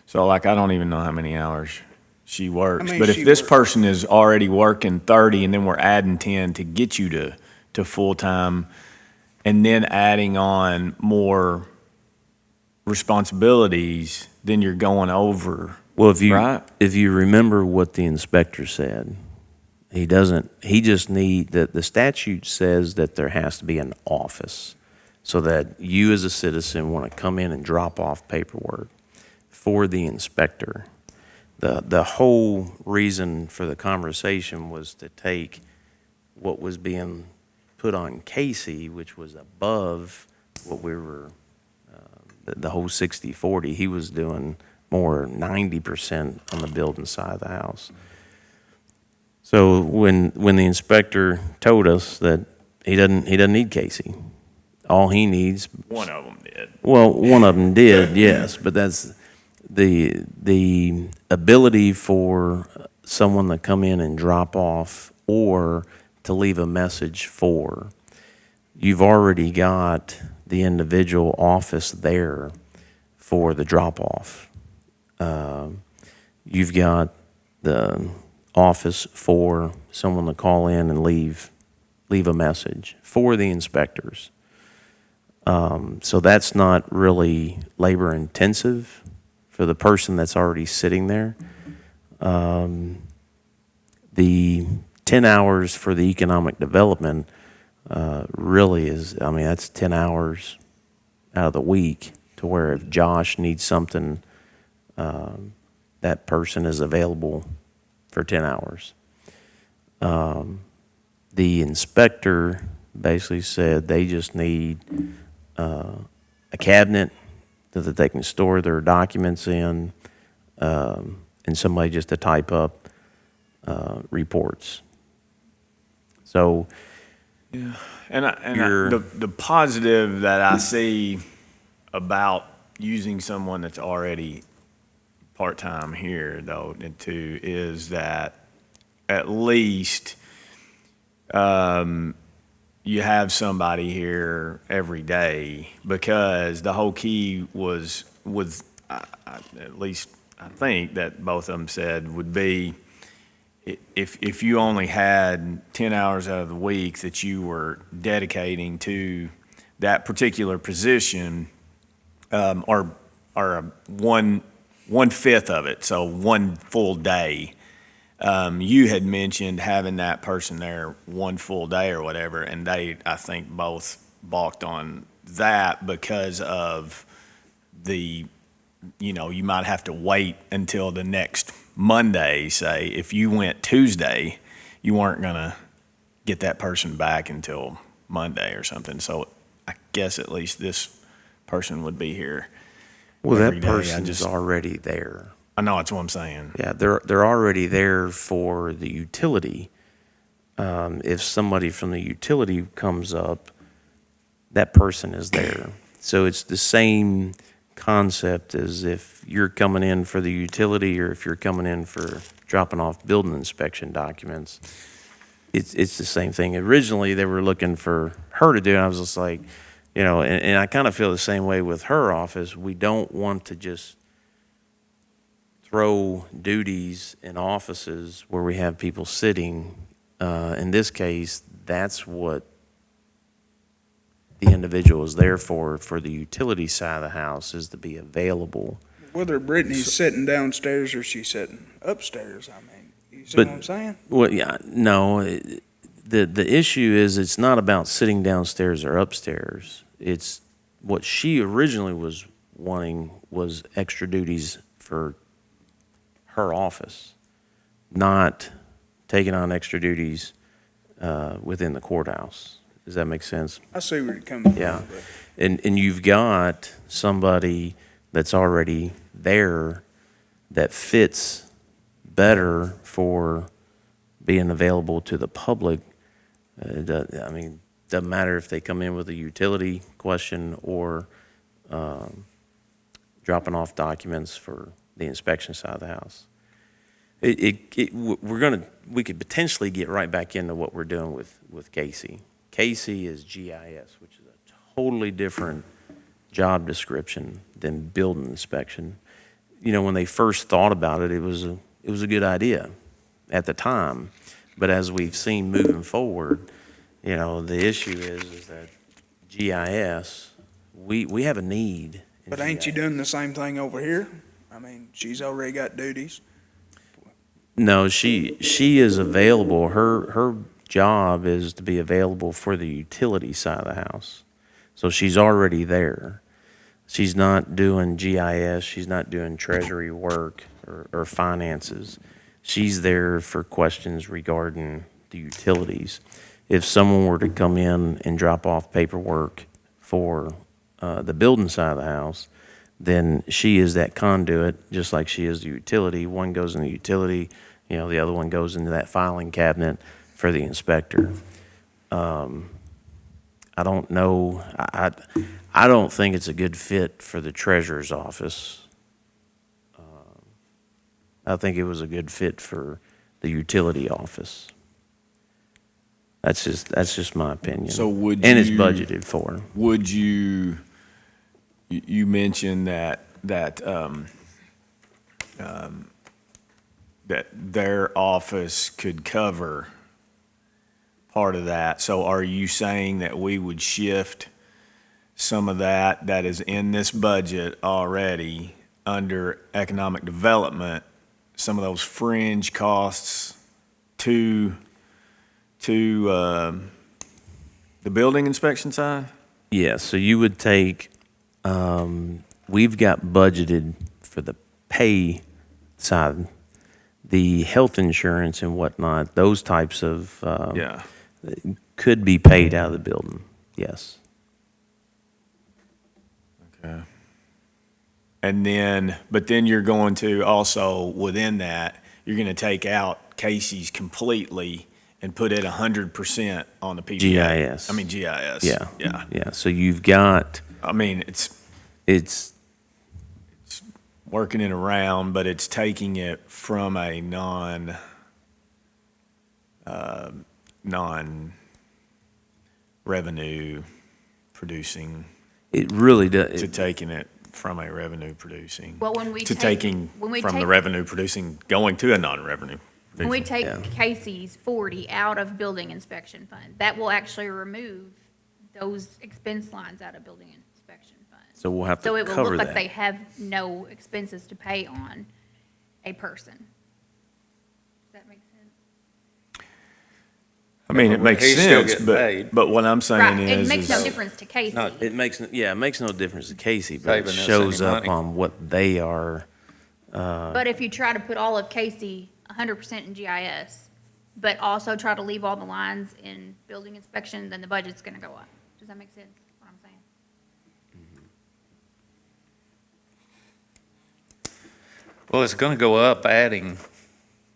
so like, I don't even know how many hours she works. I mean, But if she this works- person is already working 30 and then we're adding 10 to get you to full-time and then adding on more responsibilities, then you're going over, Well, right? if you remember what the inspector said, he just the statute says that there has to be an office so that you as a citizen want to come in and drop off paperwork for the inspector. The whole reason for the conversation was to take what was being put on Casey, which was above what we were, the whole 60/40. He was doing more 90% on the building side of the house. So when the inspector told us that he doesn't need Casey, all he needs. One of them did. Well, one of them did, yes, but that's the ability for someone to come in and drop off or to leave a message for. You've already got the individual office there for the drop off. You've got the office for someone to call in and leave a message for the inspectors. So that's not really labor intensive for the person that's already sitting there. The 10 hours for the economic development really is, I mean, that's 10 hours out of the week to where if Josh needs something, that person is available for 10 hours. The inspector basically said they just need a cabinet that they can store their documents in, and somebody just to type up reports. So, The positive that I see about using someone that's already part-time here, though, too, is that at least you have somebody here every day, because the whole key was at least I think that both of them said would be if you only had 10 hours out of the week that you were dedicating to that particular position, or one fifth of it, so one full day. You had mentioned having that person there one full day or whatever, and they, I think, both balked on that because of you might have to wait until the next Monday, say. If you went Tuesday, you weren't going to get that person back until Monday or something. So I guess at least this person would be here. well, every that day. person is already there. I know, that's what I'm saying. Yeah, they're already there for the utility. If somebody from the utility comes up, that person is there. So it's the same concept as if you're coming in for the utility or if you're coming in for dropping off building inspection documents. It's the same thing. Originally, they were looking for her to do it. I was just like, and I kind of feel the same way with her office. We don't want to just throw duties in offices where we have people sitting. In this case, that's what the individual is there for the utility side of the house, is to be available. Whether Brittany's sitting downstairs or she's sitting upstairs, I mean, you see But- what I'm saying? Well, yeah, no, the issue is it's not about sitting downstairs or upstairs. It's what she originally was wanting was extra duties for her office, not taking on extra duties within the courthouse. Does that make sense? I see where you're coming from. Yeah. but- And you've got somebody that's already there that fits better for being available to the public, I mean, doesn't matter if they come in with a utility question or dropping off documents for the inspection side of the house. We could potentially get right back into what we're doing with Casey. Casey is GIS, which is a totally different job description than building inspection. You know, when they first thought about it, it was a good idea at the time. But as we've seen moving forward, you know, the issue is that GIS, we have a need in But ain't you GIS. doing the same thing over here? I mean, she's already got duties. No, she is available. Her job is to be available for the utility side of the house. So she's already there. She's not doing GIS. She's not doing treasury work or finances. She's there for questions regarding the utilities. If someone were to come in and drop off paperwork for the building side of the house, then she is that conduit, just like she is the utility. One goes in the utility, you know, the other one goes into that filing cabinet for the inspector. I don't know, I don't think it's a good fit for the treasurer's office. I think it was a good fit for the utility office. That's just my opinion. So would And it's you- budgeted for. Would you mentioned that that their office could cover part of that. So are you saying that we would shift some of that is in this budget already under economic development, some of those fringe costs to the building inspection side? Yeah, so you would take, we've got budgeted for the pay side, the health insurance and whatnot, those types of, Yeah. could be paid out of the building, yes. Okay. And then, but then you're going to also, within that, you're going to take out Casey's completely and put it 100% on the PGA. GIS. I mean, GIS. Yeah. Yeah. Yeah, so you've got, I mean, it's it's, working it around, but it's taking it from a non-revenue producing it really does. to taking it from a revenue producing. Well, when we to take- taking when we from the take- revenue producing, going to a non-revenue. When we take Yeah. Casey's 40 out of building inspection fund, that will actually remove those expense lines out of building inspection fund. So we'll have So to it will cover look like they that. have no expenses to pay on a person. Does that make sense? I mean, it makes He's still sense, getting paid. but what I'm saying Right, it is, makes no is difference to Casey. It makes, it makes no difference to Casey, but it Saving us shows any up money. on what they are. But if you try to put all of Casey 100% in GIS, but also try to leave all the lines in building inspection, then the budget's gonna go up. Does that make sense, what I'm saying? Well, it's gonna go up adding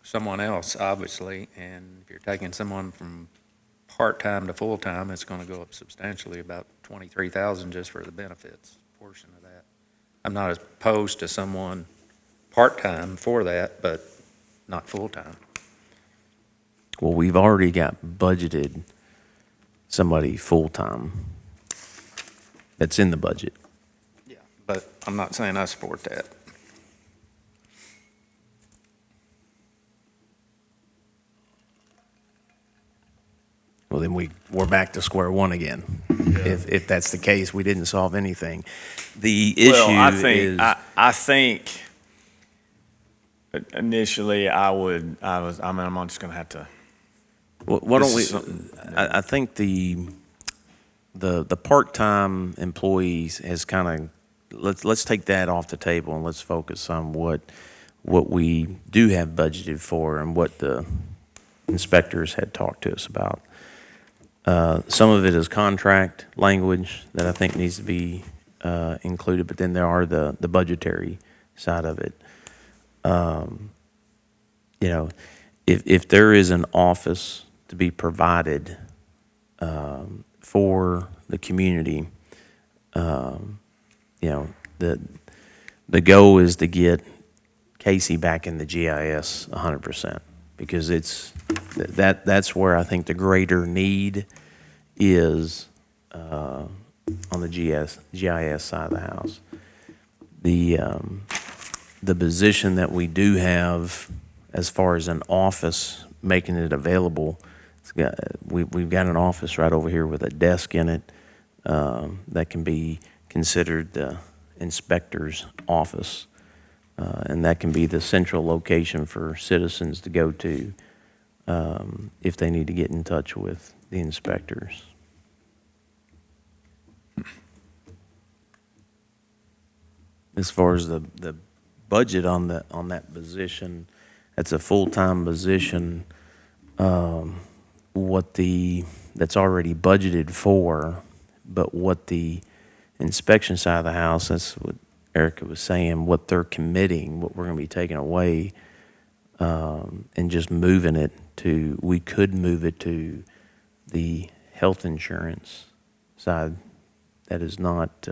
someone else, obviously, and if you're taking someone from part-time to full-time, it's gonna go up substantially, about 23,000 just for the benefits portion of that. I'm not opposed to someone part-time for that, but not full-time. Well, we've already got budgeted somebody full-time. That's in the budget. Yeah. But I'm not saying I support that. Well, then we're back to square one again. If that's the case, we didn't solve anything. The well, I issue think, is, I think initially I'm just gonna have to, why don't this we, is something I think the part-time employees has kind of, let's take that off the table and let's focus on what we do have budgeted for and what the inspectors had talked to us about. Some of it is contract language that I think needs to be included, but then there are the budgetary side of it. You know, if there is an office to be provided for the community, you know, the goal is to get Casey back in the GIS 100%, because that's where I think the greater need is on the GIS side of the house. The position that we do have as far as an office, making it available, we've got an office right over here with a desk in it that can be considered the inspector's office. And that can be the central location for citizens to go to if they need to get in touch with the inspectors. As far as the budget on that position, that's a full-time position. That's already budgeted for, but what the inspection side of the house, that's what Erica was saying, what they're committing, what we're going to be taking away, and just moving it to, we could move it to the health insurance side that is not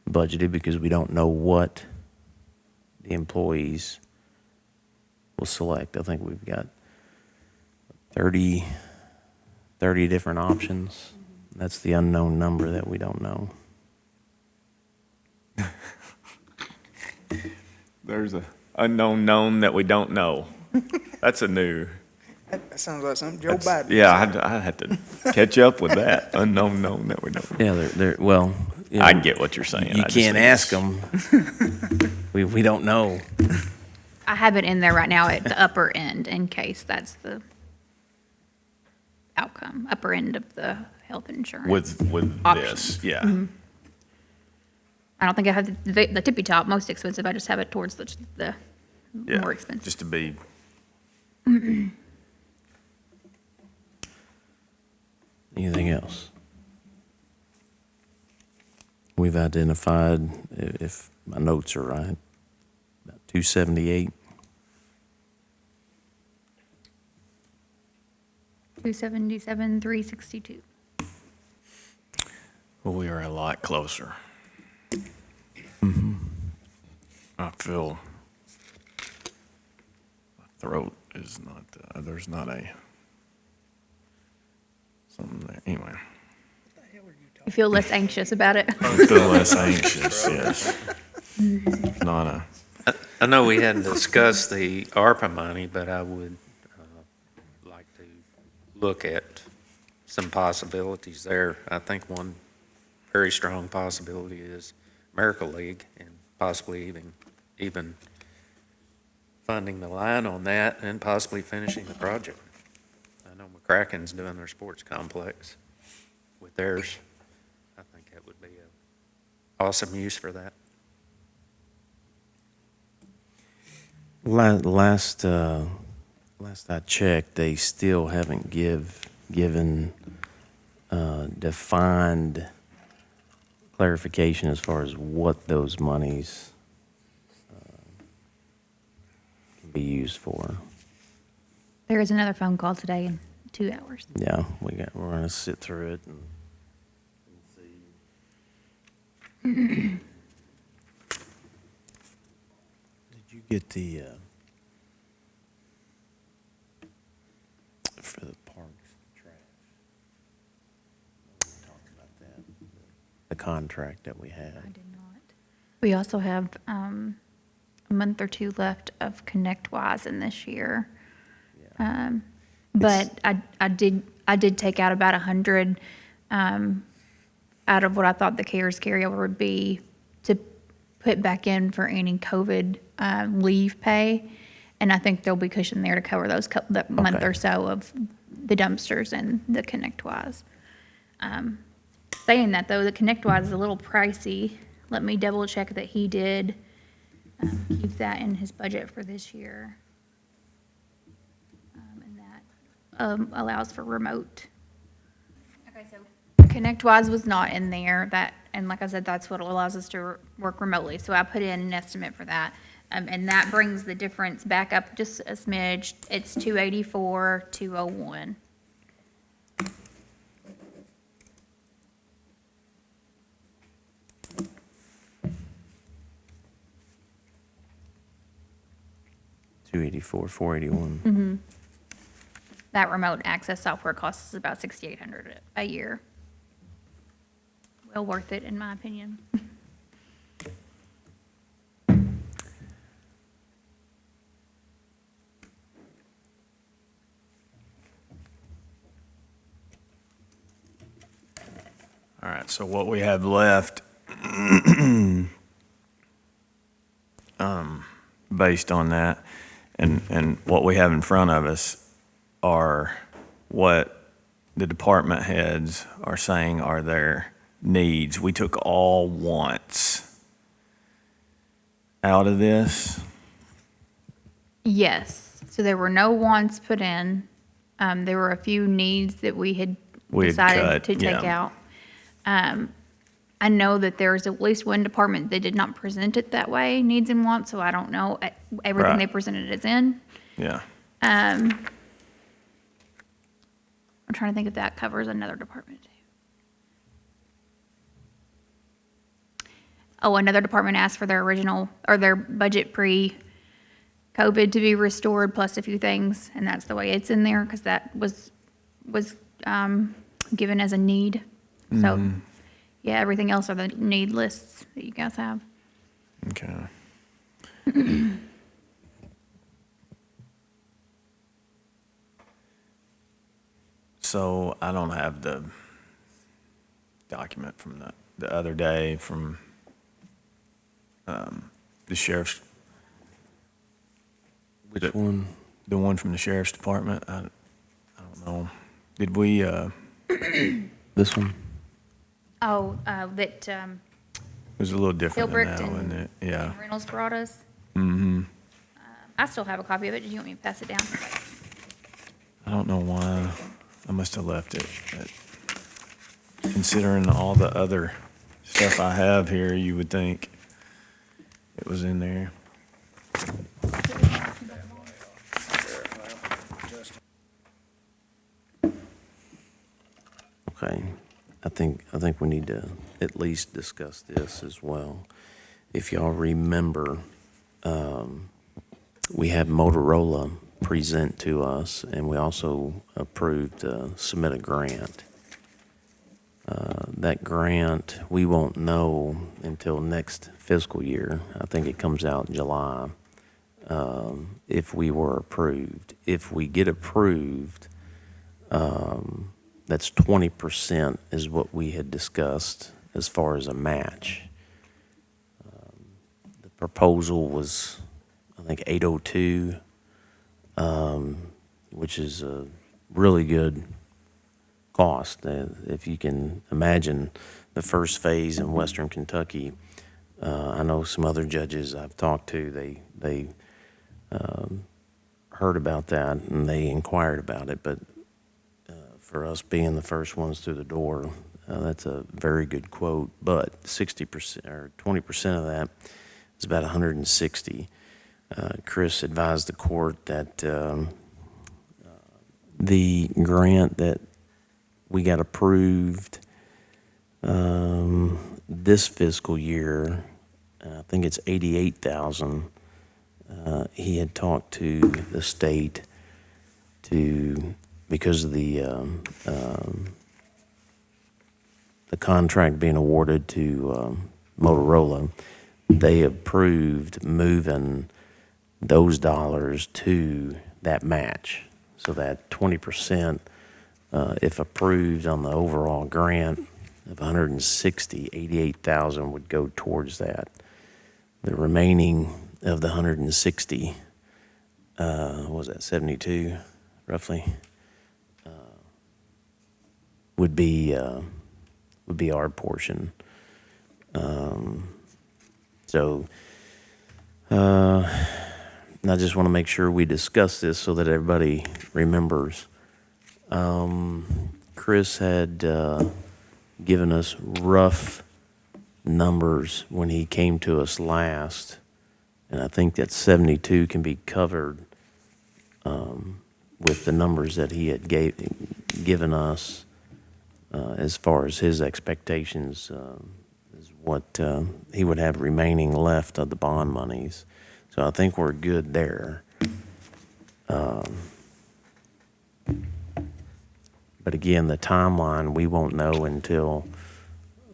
budgeted, because we don't know what the employees will select. I think we've got 30 different options. That's the unknown number that we don't know. There's a unknown known that we don't know. That's a new. That sounds like something Joe Biden. Yeah, I had to catch up with that. Unknown known that we don't know. Yeah, they're well. You know, I get what you're saying. You I just can't think ask it's- them. We don't know. I have it in there right now at the upper end in case that's the outcome, upper end of the health insurance. with Options. this, yeah. I don't think I have the tippy top, most expensive. I just have it towards the Yeah, more expensive. Just to be. Anything else? We've identified, if my notes are right, about 278. 277, 362. Well, we are a lot closer. I feel my throat is not, there's not a, something there, anyway. You feel less anxious about it? I feel less anxious, yes. Not a, I know we hadn't discussed the ARPA money, but I would like to look at some possibilities there. I think one very strong possibility is Miracle League, and possibly even funding the line on that and possibly finishing the project. I know McCracken's doing their sports complex with theirs. I think that would be an awesome use for that. Last I checked, they still haven't given defined clarification as far as what those monies can be used for. There is another phone call today in 2 hours. Yeah, we're gonna sit through it and see. Did you get the for the parks trash? We talked about that, the contract that we had. I did not. We also have a month or two left of ConnectWise in this year. But I did take out about 100 out of what I thought the CARES carryover would be to put back in for any COVID leave pay. And I think there'll be cushion there to cover that month Okay. or so of the dumpsters and the ConnectWise. Saying that though, the ConnectWise is a little pricey. Let me double check that he did keep that in his budget for this year. And that allows for remote. Okay, so ConnectWise was not in there, and like I said, that's what allows us to work remotely. So I put in an estimate for that. And that brings the difference back up just a smidge. It's 284, 201. $284,481. That remote access software costs us about $6,800 a year. Well worth it, in my opinion. All right, so what we have left, based on that, and what we have in front of us are what the department heads are saying are their needs. We took all wants out of this. Yes, so there were no wants put in. There were a few needs that we had decided cut, to take yeah. out. I know that there's at least one department that did not present it that way, needs and wants, so I don't know. Everything they Right. presented is in. Yeah. I'm trying to think if that covers another department too. Oh, another department asked for their original, or their budget pre-COVID to be restored, plus a few things, and that's the way it's in there, because that was given as a need. So, yeah, everything else are the need lists that you guys have. Okay. So I don't have the document from the other day from the sheriff's, Which one? the one from the sheriff's department. I don't know. Did we, This one? Oh, that it was a little different than Gilbert that, wasn't and it? Yeah. Reynolds brought us? Mm-hmm. I still have a copy of it. Did you want me to pass it down? I don't know why. I must have left it. But considering all the other stuff I have here, you would think it was in there. Okay, I think we need to at least discuss this as well. If y'all remember, we had Motorola present to us, and we also approved submit a grant. That grant, we won't know until next fiscal year. I think it comes out in July, if we were approved. If we get approved, that's 20% is what we had discussed as far as a match. The proposal was, I think, 802, which is a really good cost. If you can imagine the first phase in Western Kentucky, I know some other judges I've talked to, they heard about that and they inquired about it, but for us being the first ones through the door, that's a very good quote, but 60% or 20% of that is about 160. Chris advised the court that the grant that we got approved this fiscal year, I think it's 88,000. He had talked to the state to, because of the contract being awarded to Motorola, they approved moving those dollars to that match. So that 20%, if approved on the overall grant of 160, 88,000 would go towards that. The remaining of the 160, what was that, 72 roughly, would be our portion. So I just want to make sure we discuss this so that everybody remembers. Chris had given us rough numbers when he came to us last And I think that 72 can be covered with the numbers that he had given us as far as his expectations is what he would have remaining left of the bond monies. So I think we're good there. But again, the timeline, we won't know until,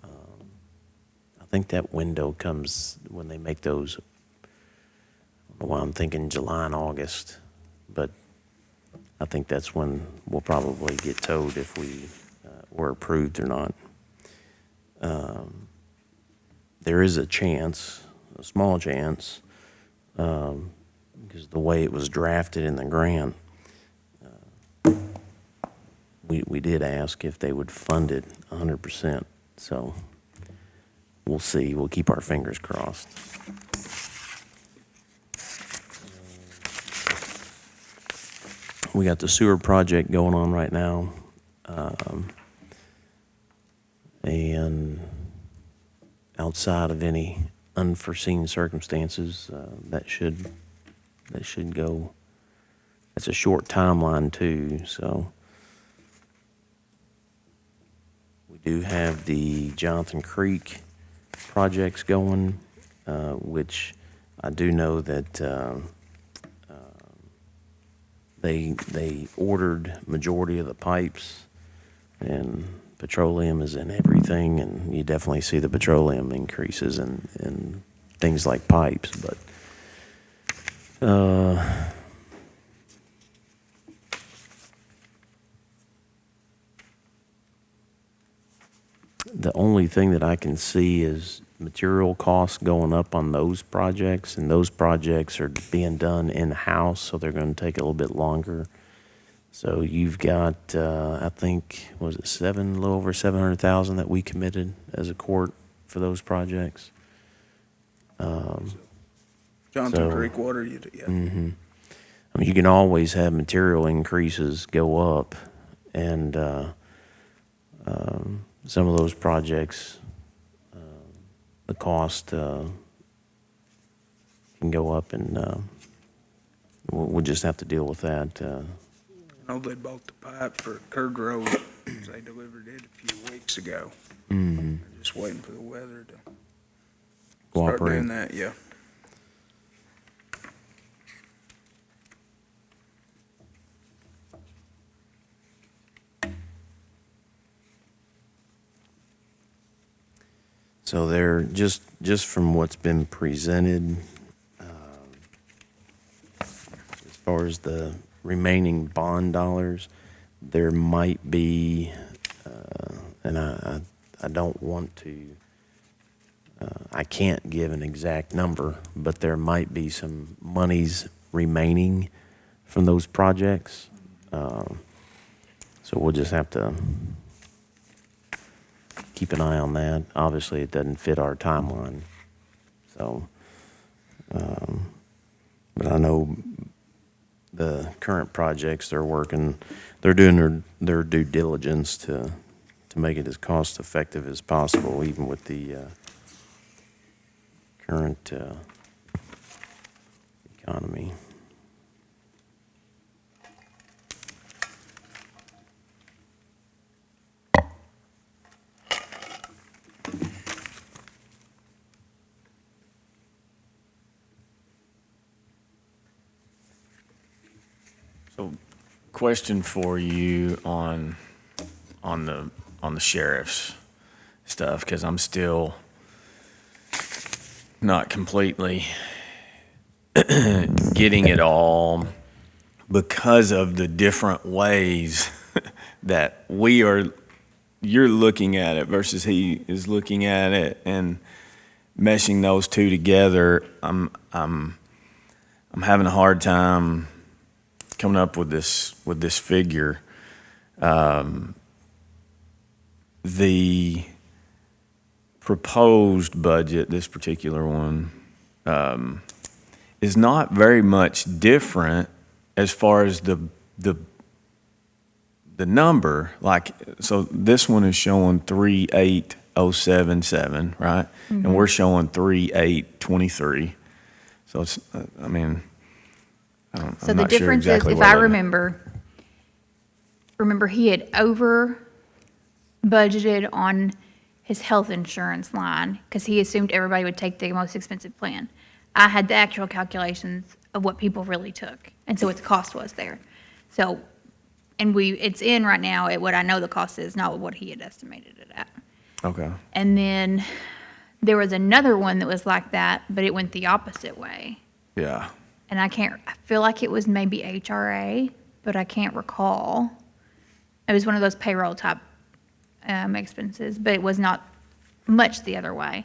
I think that window comes when they make those, I don't know why I'm thinking July and August, but I think that's when we'll probably get told if we were approved or not. There is a chance, a small chance, because the way it was drafted in the grant, we did ask if they would fund it 100%. So we'll see. We'll keep our fingers crossed. We got the sewer project going on right now. And outside of any unforeseen circumstances, that should go. That's a short timeline too, so. We do have the Johnson Creek projects going, which I do know that they ordered majority of the pipes, and petroleum is in everything, and you definitely see the petroleum increases in things like pipes, but the only thing that I can see is material costs going up on those projects, and those projects are being done in-house, so they're going to take a little bit longer. So you've got, I think, was it a little over 700,000 that we committed as a court for those projects? Johnson Creek water, yeah. Mm-hmm. I mean, you can always have material increases go up, and some of those projects, the cost can go up, and we'll just have to deal with that. I know they bought the pipe for Curd Road. They delivered it a few weeks ago. Mm-hmm. They're just waiting for the weather to start Cooperate. doing that, yeah. So they're just from what's been presented, as far as the remaining bond dollars, there might be, and I don't want to, I can't give an exact number, but there might be some monies remaining from those projects. So we'll just have to keep an eye on that. Obviously, it doesn't fit our timeline. So, but I know the current projects they're working, they're doing their due diligence to make it as cost effective as possible, even with the current economy. So, question for you on the sheriff's stuff, because I'm still not completely getting it all because of the different ways that you're looking at it versus he is looking at it, and meshing those two together. I'm having a hard time coming up with this figure. The proposed budget, this particular one, is not very much different as far as the number. Like, so this one is showing 38077, right? Mm-hmm. And we're showing 3823. So it's, I mean, So I'm the not sure difference is, exactly if where I that- remember he had over budgeted on his health insurance line because he assumed everybody would take the most expensive plan. I had the actual calculations of what people really took, and so what the cost was there. So, and it's in right now at what I know the cost is, not what he had estimated it at. Okay. And then there was another one that was like that, but it went the opposite way. Yeah. And I feel like it was maybe HRA, but I can't recall. It was one of those payroll type expenses, but it was not much the other way.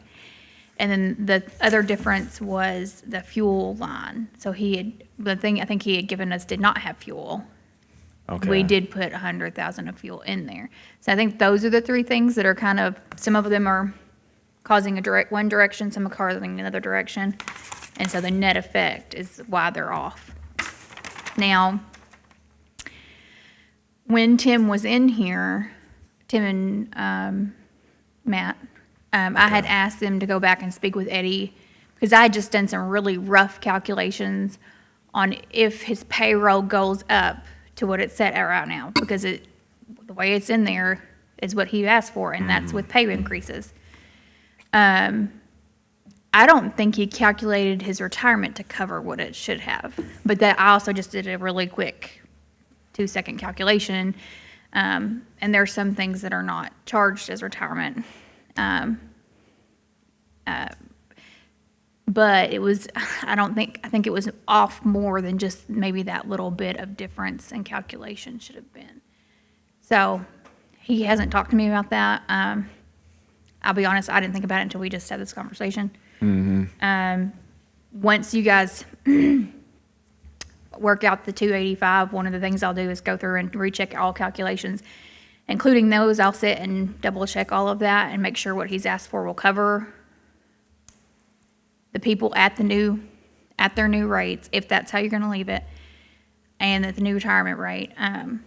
And then the other difference was the fuel line. So the thing I think he had given us did not have fuel. Okay. We did put 100,000 of fuel in there. So I think those are the three things that are kind of, some of them are causing one direction, some are causing another direction. And so the net effect is why they're off. Now, when Tim was in here, Tim and Matt, I had asked them to go back and speak with Eddie because I had just done some really rough calculations on if his payroll goes up to what it's set at right now, because the way it's in there is what he asked for, and that's with pay increases. I don't think he calculated his retirement to cover what it should have, but that I also just did a really quick 2-second calculation. And there's some things that are not charged as retirement. But it was, I think it was off more than just maybe that little bit of difference in calculation should have been. So he hasn't talked to me about that. I'll be honest, I didn't think about it until we just had this conversation. Once you guys work out the 285, one of the things I'll do is go through and recheck all calculations. Including those, I'll sit and double check all of that and make sure what he's asked for will cover the people at their new rates, if that's how you're gonna leave it, and at the new retirement rate. I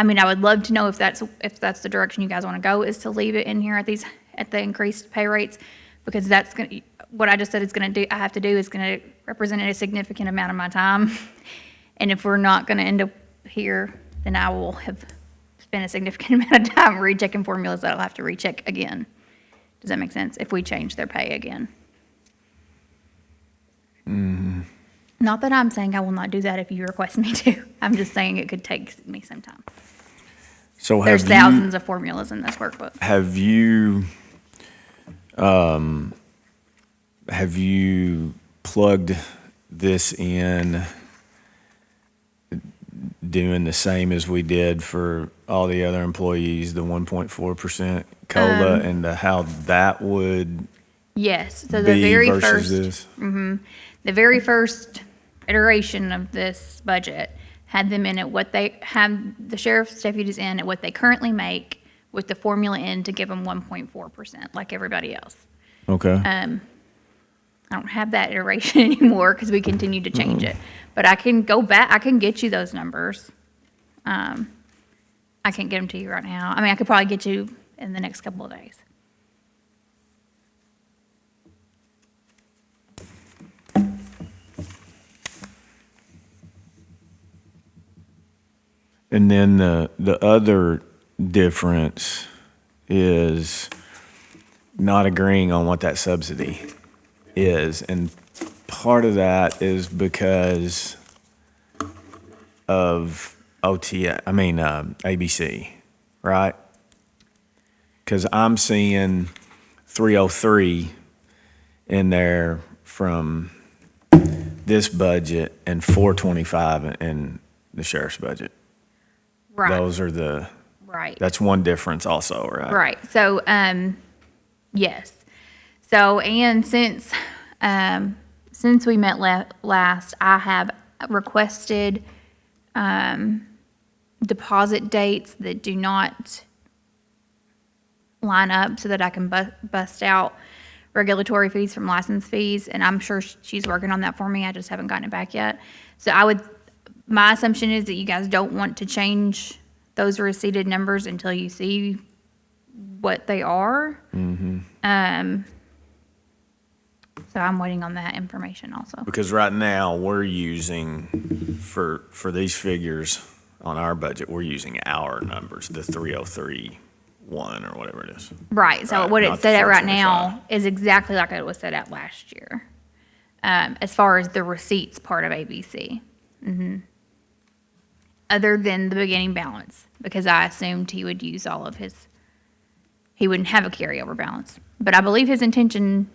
mean, I would love to know if that's the direction you guys wanna go, is to leave it in here at the increased pay rates, because that's gonna, what I just said I have to do is gonna represent a significant amount of my time. And if we're not gonna end up here, then I will have spent a significant amount of time rechecking formulas that I'll have to recheck again. Does that make sense? If we change their pay again. Not that I'm saying I will not do that if you request me to. I'm just saying it could take me some time. So There's thousands of formulas in this workbook. Have you plugged this in, doing the same as we did for all the other employees, the 1.4% COLA, and how that would Yes, so be versus this? the very first iteration of this budget had them in at what they had, the sheriff's deputies in at what they currently make, with the formula in to give them 1.4%, like everybody else. Okay. I don't have that iteration anymore because we continue to change it. But I can go back, I can get you those numbers. I can't get them to you right now. I mean, I could probably get you in the next couple of days. And then the other difference is not agreeing on what that subsidy is. And part of that is because of ABC, right? Because I'm seeing 303 in there from this budget and 425 in the sheriff's budget. Right. Those are Right. that's one difference also, right? Right. So, yes. So, and since we met last, I have requested deposit dates that do not line up so that I can bust out regulatory fees from license fees, and I'm sure she's working on that for me. I just haven't gotten it back yet. So my assumption is that you guys don't want to change those receipted numbers until you see what they are. So So I'm waiting on that information also. Because right now, we're using, for these figures on our budget, we're using our numbers, the 303.1 or whatever it is. Right, so Right, what not it's the set at right 425. now is exactly like it was set at last year, as far as the receipts part of ABC. Other than the beginning balance, because I assumed he would use all of his, he wouldn't have a carryover balance. But I believe his intention,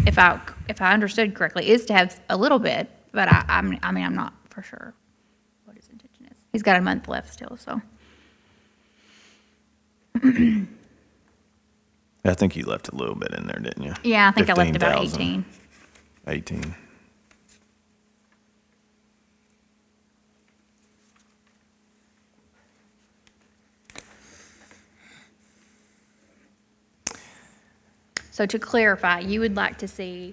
if I understood correctly, is to have a little bit, but I'm not for sure what his intention is. He's got a month left still, so. I think you left a little bit in there, didn't you? Yeah, I think I left about 15,000. 18. 18. So to clarify, you would like to see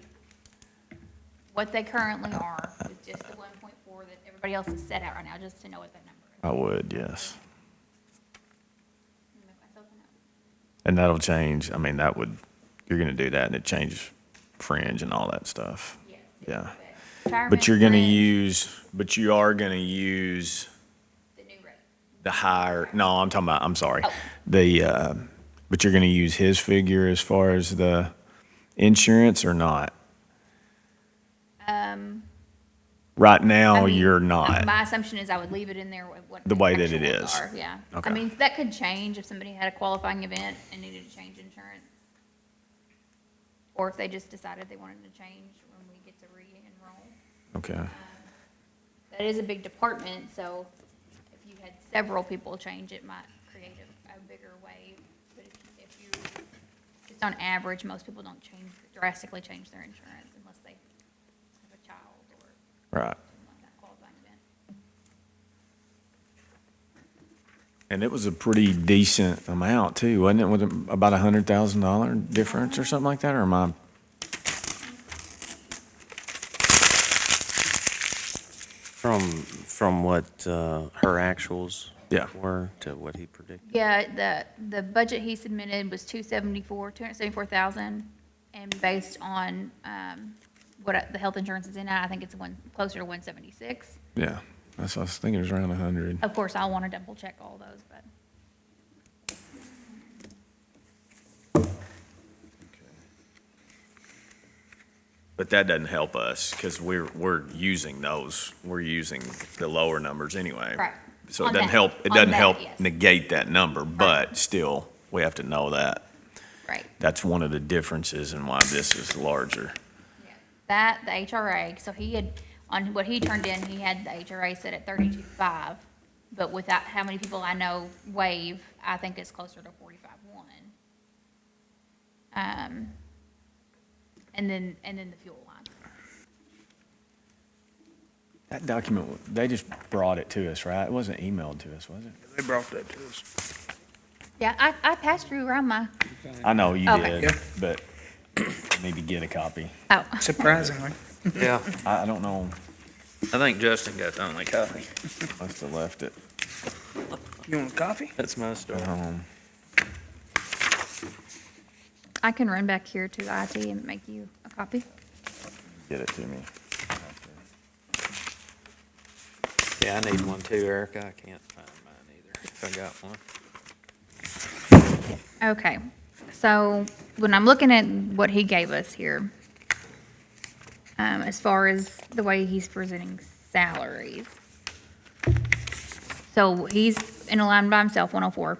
what they currently are with just the 1.4 that everybody else is set out right now, just to know what that number is. I would, yes. Make myself a note. And that'll change, I mean, you're gonna do that and it changes fringe and all that stuff. Yes. Yeah. Retirement But you're gonna fringe, you are gonna use the new rate. the higher, no, I'm sorry. Oh. But you're gonna use his figure as far as the insurance or not? Right now, I mean, you're not. My assumption is I would leave it in there with what. The way that it actuals is. are, yeah. Okay. I mean, that could change if somebody had a qualifying event and needed to change insurance. Or if they just decided they wanted to change when we get to re-enroll. Okay, That is a big department, so if you had several people change, it might create a bigger wave. But if you, just on average, most people don't drastically change their insurance unless they have a child or right. something like that qualifying event. And it was a pretty decent amount too, wasn't it? Was it about $100,000 difference or something like that, or am I? From what her actuals Yeah. were to what he predicted. Yeah, the budget he submitted was 274,000, and based on, what the health insurance is in, I think it's closer to 176. Yeah, that's what I was thinking, it was around 100. Of course, I'll want to double check all those, but. But that doesn't help us, because we're using the lower numbers anyway. Right. So it On doesn't that- help, it on doesn't that, help yes. negate that number, but still, we have to know that. Right. That's one of the differences in why this is larger. That, the HRA, so he had, on what he turned in, he had the HRA set at 32.5, but without how many people I know waive, I think it's closer to 45.1. And then the fuel line. That document, they just brought it to us, right? It wasn't emailed to us, was it? They brought that to us. Yeah, I passed you around my, I know you Okay. did, Yeah. but I need to get a copy. oh, Surprisingly. Yeah, I don't know, I think Justin got the only copy. must have left it You want a coffee? That's my story. at home. I can run back here to IT and make you a copy. Get it to me. Yeah, I need one too, Erica. I can't find mine either, if I got one. Okay, so when I'm looking at what he gave us here, as far as the way he's presenting salaries. So he's in a line by himself, 104.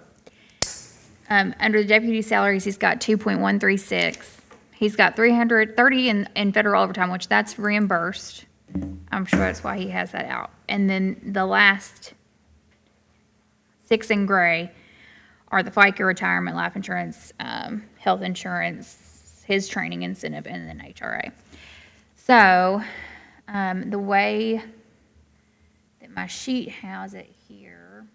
Under the deputy salaries, he's got 2.136. He's got 330 in federal overtime, which that's reimbursed. I'm sure that's why he has that out. And then the last 6 in gray are the FICA retirement, life insurance, health insurance, his training incentive, and then HRA. So, the way that my sheet has it here,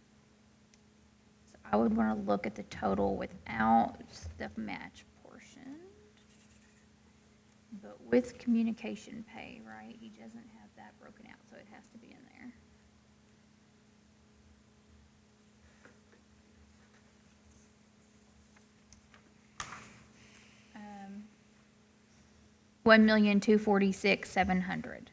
so I would want to look at the total without the match portion. But with communication pay, right, he doesn't have that broken out, so it has to be in there. 1,246,700.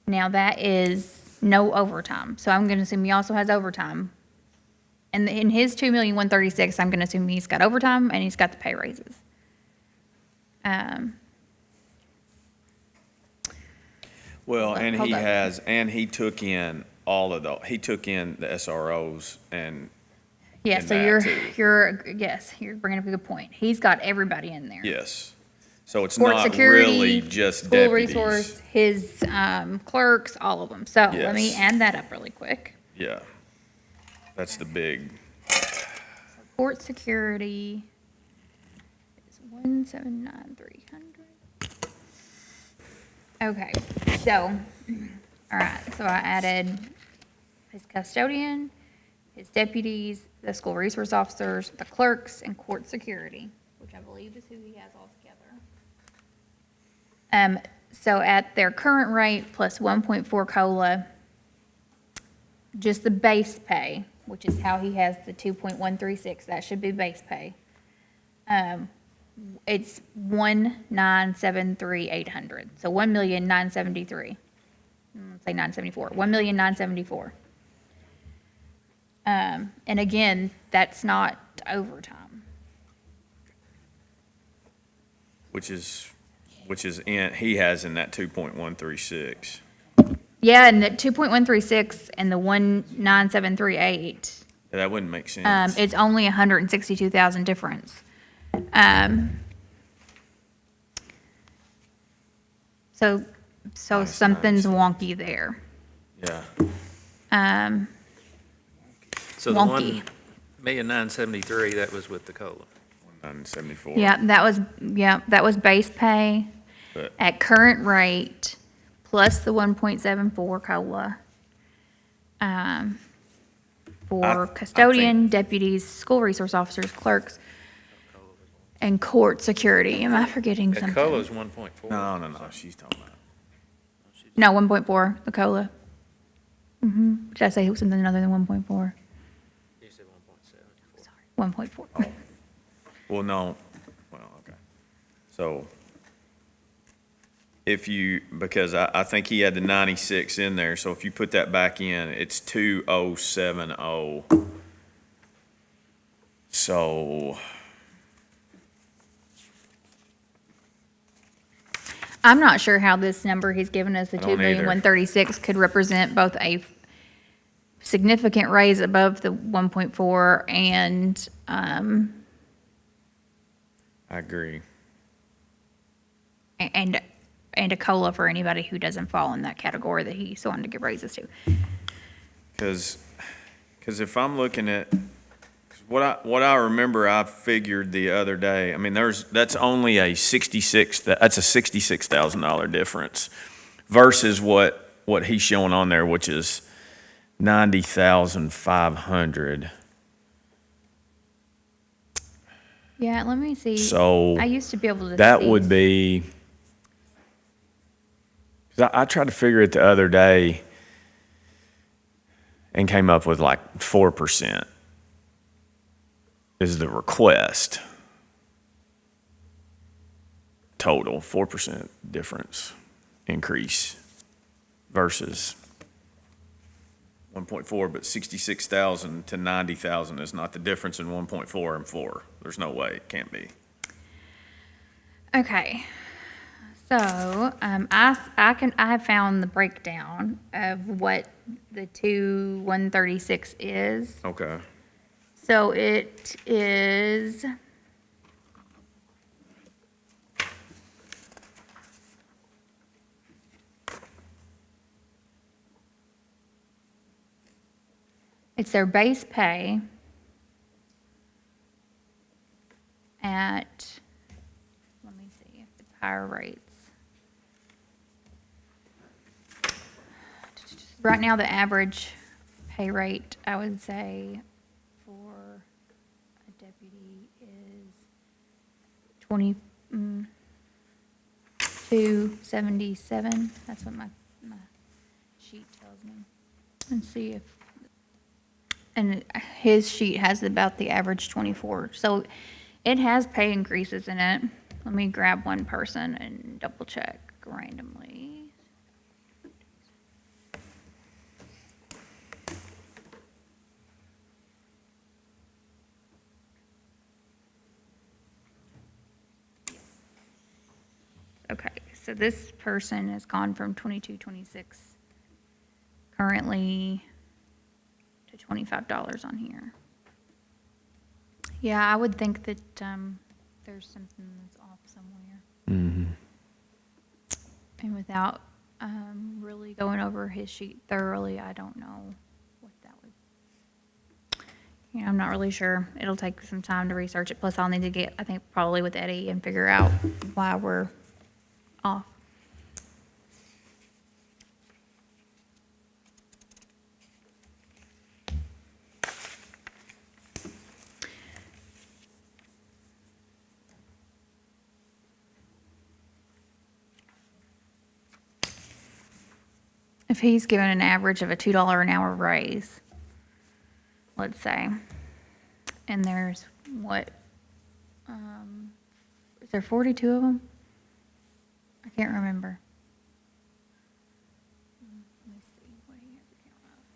Now that is no overtime, so I'm gonna assume he also has overtime. And in his 2,136,000, I'm gonna assume he's got overtime and he's got the pay raises. Well, Hold and up. he took in he took in the SROs and, Yeah, in so that too. yes, you're bringing up a good point. He's got everybody in there. yes. So it's Court not security, really just school deputies. resource, his clerks, all of them. So let me Yes. add that up really quick. Yeah. That's the big, Court security is 179,300. Okay, so, all right, so I added his custodian, his deputies, the school resource officers, the clerks, and court security, which I believe is who he has all together. So at their current rate plus 1.4 COLA, just the base pay, which is how he has the 2.136, that should be base pay. It's 1,973,800, so 1,973,000. Let's say 974, 1,974,000. And again, that's not overtime. which is he has in that 2.136. Yeah, and the 2.136 and the 1,973,800. That wouldn't make sense. It's only 162,000 difference. So Minus something's 97. wonky there. Yeah. So the Wonky. 1,973,000, that was with the COLA. 974. Yeah, that was base pay But at current rate plus the 1.74 COLA. I For custodian, deputies, school resource officers, clerks, and court security. Am I forgetting The something? COLA's 1.4. no, she's talking about. No, 1.4, the COLA. Did I say something other than 1.4? You said 1.7. Sorry, 1.4. Well, no. Well, okay. So because I think he had the 96 in there, so if you put that back in, it's 2,070. So I'm not sure how this number he's given us, the I don't either. 2,136,000, could represent both a significant raise above the 1.4 and, I agree. and a COLA for anybody who doesn't fall in that category that he's wanting to give raises to. Because if I'm looking at, 'cause what I remember, I figured the other day, I mean, that's only a that's a $66,000 difference versus what he's showing on there, which is 90,500. Yeah, let me see. So I used to be able to that see. would be, 'cause I tried to figure it the other day and came up with like 4% is the request. Total, 4% difference increase versus 1.4, but 66,000 to 90,000 is not the difference in 1.4 and 4. There's no way, it can't be. Okay. So, I have found the breakdown of what the 2,136 is. Okay. So it is. It's their base pay at, let me see if it's higher rates. Right now, the average pay rate, I would say, for a deputy is 277. That's what my sheet tells me. Let's see if, and his sheet has about the average 24. So it has pay increases in it, let me grab one person and double check randomly. Okay, so this person has gone from 22.26 currently to $25 on here. Yeah, I would think that there's something that's off somewhere. Mm-hmm. And without really going over his sheet thoroughly, I don't know what that would. You know, I'm not really sure. It'll take some time to research it. Plus, I'll need to get, I think, probably with Eddie and figure out why we're off. If he's given an average of a $2 an hour raise, let's say, and there's what, is there 42 of them? I can't remember. Let me see what he has to count of.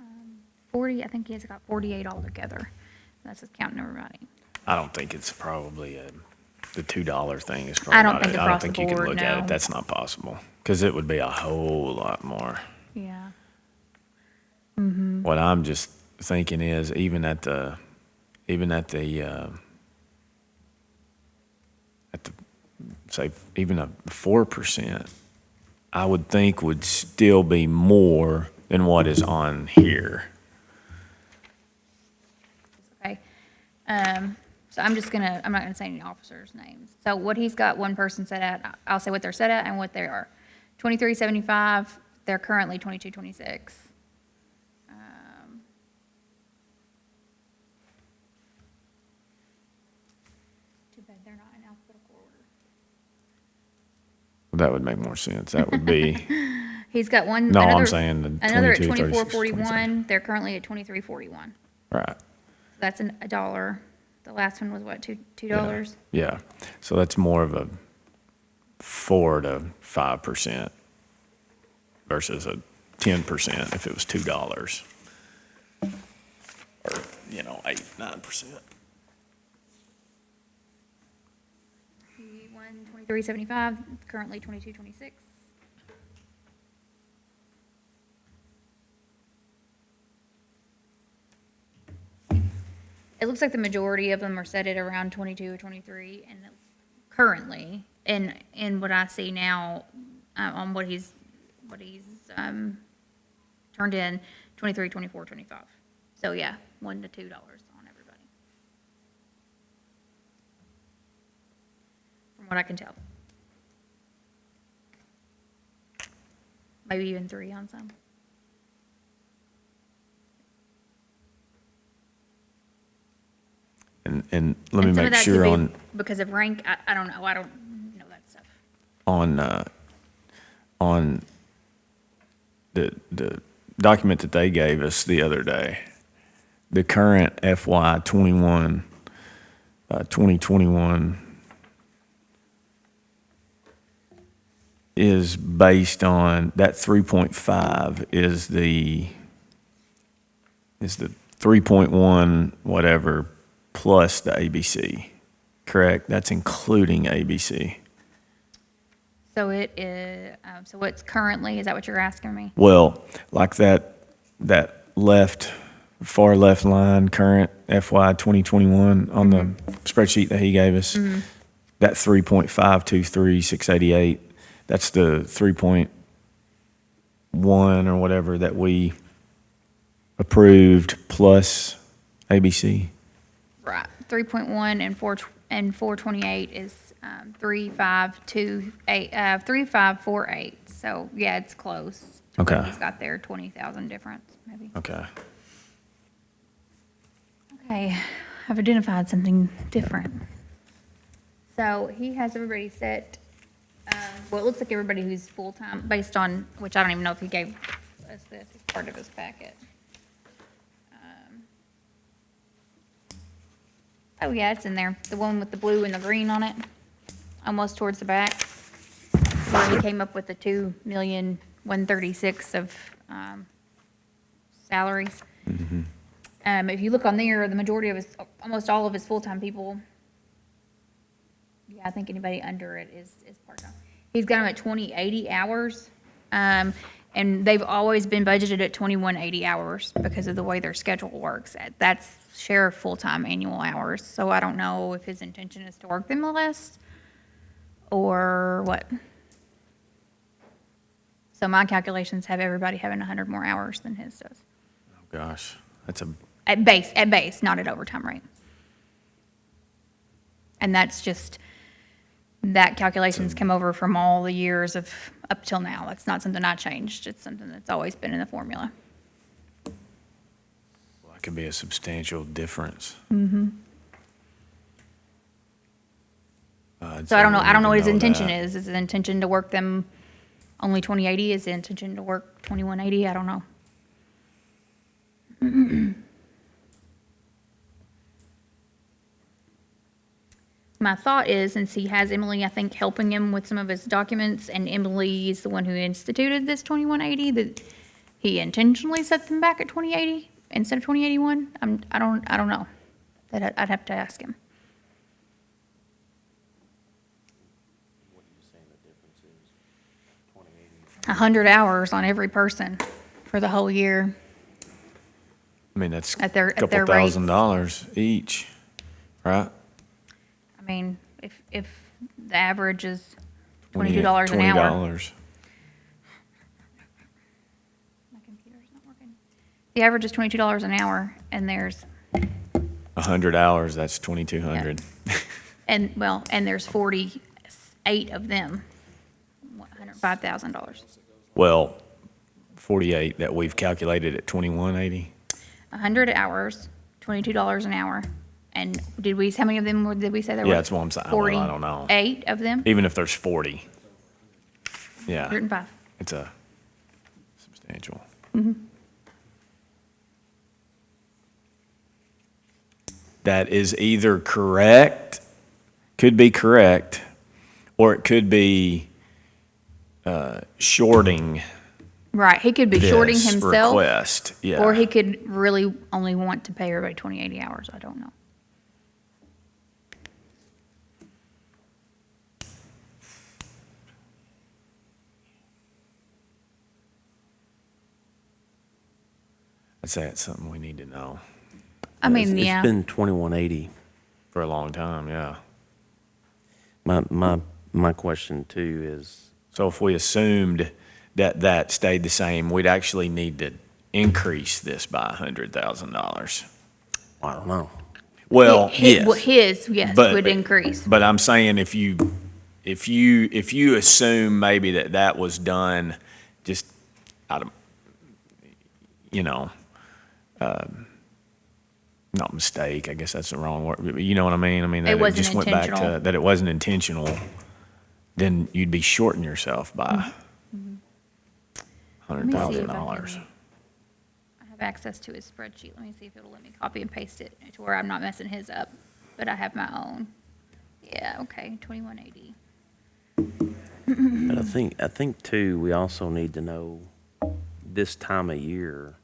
Um, 40, I think he has got 48 altogether. That's just counting everybody. I don't think it's probably the $2 thing is probably I don't not think it. I across don't think the you can board, look at no. it. That's not possible. Because it would be a whole lot more. Yeah. What I'm just thinking is even at the say even a 4%, I would think would still be more than what is on here. Okay. So I'm not gonna say any officers' names. So what he's got one person set at, I'll say what they're set at and what they are. 23.75, they're currently 22.26. Too bad they're not in alphabetical order. That would make more sense. That would be, He's got one. No, I'm another- saying the Another at 22, 36, 24.41, they're currently at 23.41. right. That's a dollar. The last one was what, $2? Yeah. So that's more of a 4 to 5% versus a 10% if it was $2. Or, 8, 9%. He won 23.75, currently 22.26. It looks like the majority of them are set at around 22 or 23, and currently, in what I see now, on what he's turned in, 23, 24, 25. So yeah, $1 to $2 on everybody. From what I can tell. Maybe even 3 on some. And let me And some of make that could sure be because of rank, I don't know, I don't know that stuff. on the document that they gave us the other day, the current FY 2021 is based on that 3.5 is the 3.1 whatever plus the ABC, correct? That's including ABC. So it is, so what's currently, is that what you're asking me? Well, like that far left line, current FY 2021 on the spreadsheet that he gave us, that 3.523688, that's the 3.1 or whatever that we approved plus ABC. Right, 3.1 and 428 is 3548. So yeah, it's close. to what Okay. He's got there 20,000 difference, maybe. Okay. Okay, I've identified something different. So he has everybody set Well, it looks like everybody who's full-time, based on, which I don't even know if he gave us this, it's part of his packet. Oh, yeah, it's in there. The one with the blue and the green on it, almost towards the back. Where he came up with the 2,136,000 of, salaries. If you look on there, the majority of his, almost all of his full-time people, yeah, I think anybody under it is part-time. He's got them at 2080 hours, and they've always been budgeted at 2180 hours because of the way their schedule works. That's sheriff full-time annual hours, so I don't know if his intention is to work them less or what. So my calculations have everybody having 100 more hours than his does. Oh, gosh, that's a, At base, not at overtime rate. And that's just, that calculation's come over from all the years of up till now. That's not something I changed. It's something that's always been in the formula. well, that could be a substantial difference. So I don't know what his intention is. Is his intention to work them only 2080? Is his intention to work 2180? I don't know. My thought is, since he has Emily, I think, helping him with some of his documents, and Emily is the one who instituted this 2180, that he intentionally set them back at 2080 instead of 2081. I don't know. That I'd have to ask him. What are you saying the difference is? 2080. 100 hours on every person for the whole year. I mean, that's a At their couple rates. $1,000 each, right? I mean, if the average is $22 an hour. $20. My computer's not working. The average is $22 an hour, and there's, 100 hours, that's 2,200. and there's 48 of them, $105,000. Well, 48 that we've calculated at 2180. 100 hours, $22 an hour. And how many of them did we say there were? Yeah, that's what I'm saying. Well, I don't know. 48 of them? Even if there's 40. Yeah, 105. it's a substantial. That is either correct, could be correct, or it could be shorting Right, he could be shorting this himself. request. Yeah. Or he could really only want to pay everybody 2080 hours, I don't know. I'd say it's something we need to know I mean, It's yeah, been 2180. for a long time, yeah. My question too is, So if we assumed that that stayed the same, we'd actually need to increase this by $100,000. I don't know. Well, his, yes, But- would increase. but I'm saying if you assume maybe that was done just out of, not mistake, I guess that's the wrong word, but you know what I mean? I mean, that it wasn't just went back to, intentional. that it wasn't intentional, then you'd be shorting yourself by Let me see if I $100,000. can- I have access to his spreadsheet. Let me see if it'll let me copy and paste it to where I'm not messing his up, but I have my own. Yeah, okay, 2180. But I think too, we also need to know this time of year,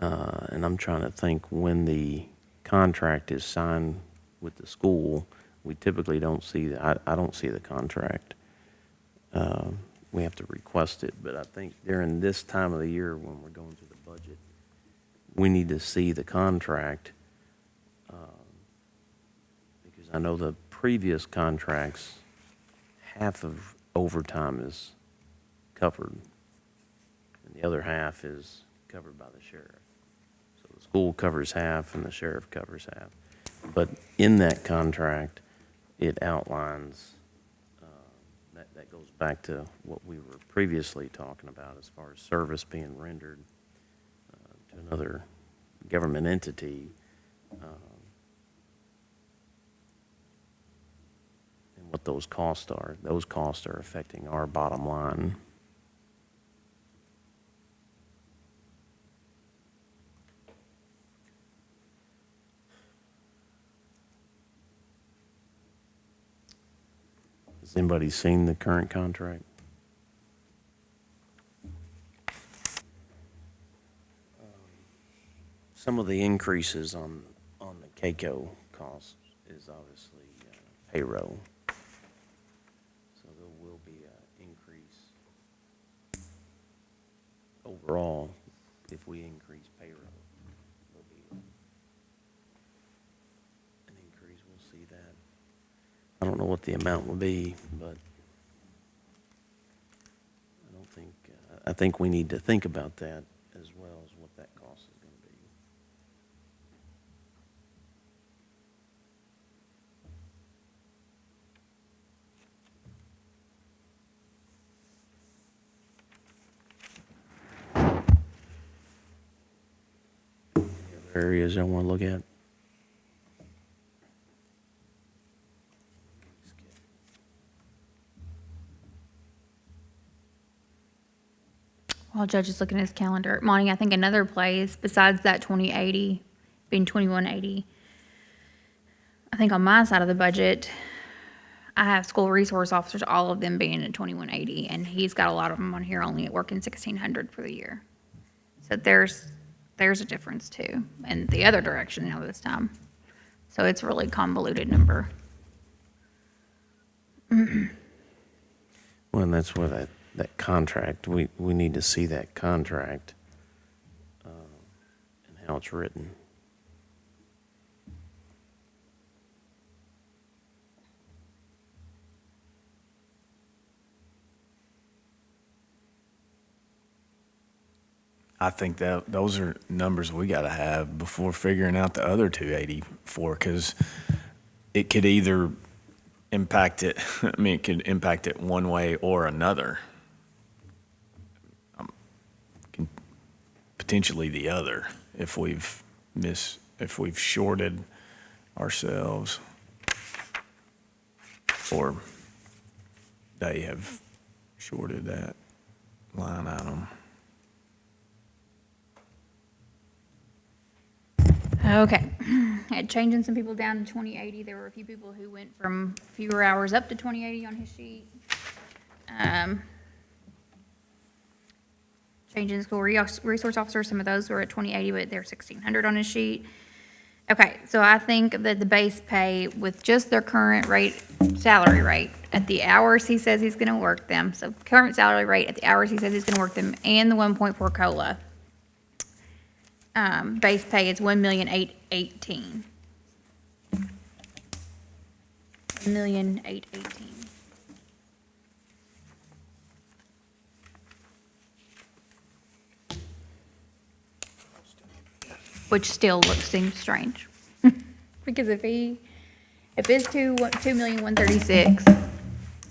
and I'm trying to think when the contract is signed with the school, we typically don't see, I don't see the contract. We have to request it, but I think during this time of the year when we're going through the budget, we need to see the contract. Because I know the previous contracts, half of overtime is covered, and the other half is covered by the sheriff. So the school covers half and the sheriff covers half. But in that contract, it outlines, that goes back to what we were previously talking about as far as service being rendered to another government entity. And what those costs are. Those costs are affecting our bottom line. Has anybody seen the current contract? Some of the increases on the CAECO cost is obviously payroll. So there will be an increase overall if we increase payroll. There'll be an increase, we'll see that. I don't know what the amount will be, but I think we need to think about that as well as what that cost is going to be. Any other areas I want to look at? While Judge is looking at his calendar, Monty, I think another place besides that 2080 being 2180, I think on my side of the budget, I have school resource officers, all of them being at 2180, and he's got a lot of them on here only working 1600 for the year. So there's a difference too, and the other direction now this time. So it's really convoluted number. Well, and that's what that contract, we need to see that contract and how it's written. I think that those are numbers we got to have before figuring out the other 284, because it could either impact it, I mean, it could impact it one way or another. Potentially the other, if we've shorted ourselves, or they have shorted that line item. Okay. Changing some people down to 2080. There were a few people who went from fewer hours up to 2080 on his sheet. Changing school resource officers, some of those were at 2080, but they're 1600 on his sheet. Okay, so I think that the base pay with just their current rate, salary rate, at the hours he says he's gonna work them, so current salary rate at the hours he says he's gonna work them, and the 1.4 COLA. Base pay is 1,818,000. 1,818,000. Which still seems strange. Because if his 2,136,000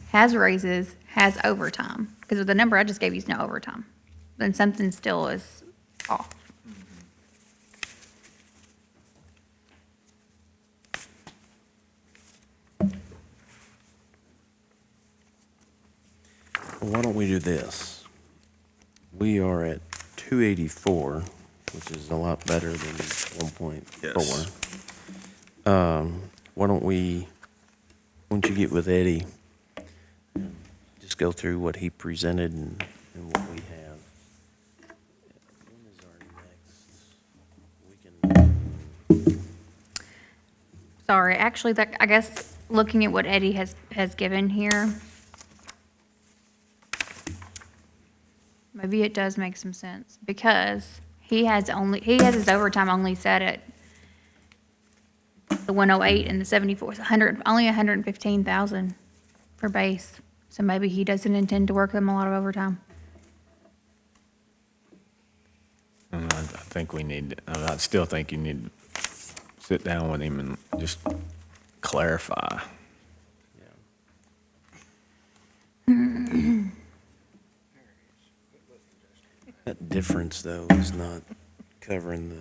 has raises, has overtime, because with the number I just gave you is no overtime, then something still is off. Why don't we do this? We are at 284, which is a lot better than 1.4. Why don't we, once you get with Eddie, just go through what he presented and what we have. When is our next, we can, Sorry, actually, that, I guess, looking at what Eddie has given here, maybe it does make some sense, because he has his overtime only set at the 108 and the 74, so only 115,000 for base. So maybe he doesn't intend to work them a lot of overtime. And I still think you need to sit down with him and just clarify. that difference though is not covering the.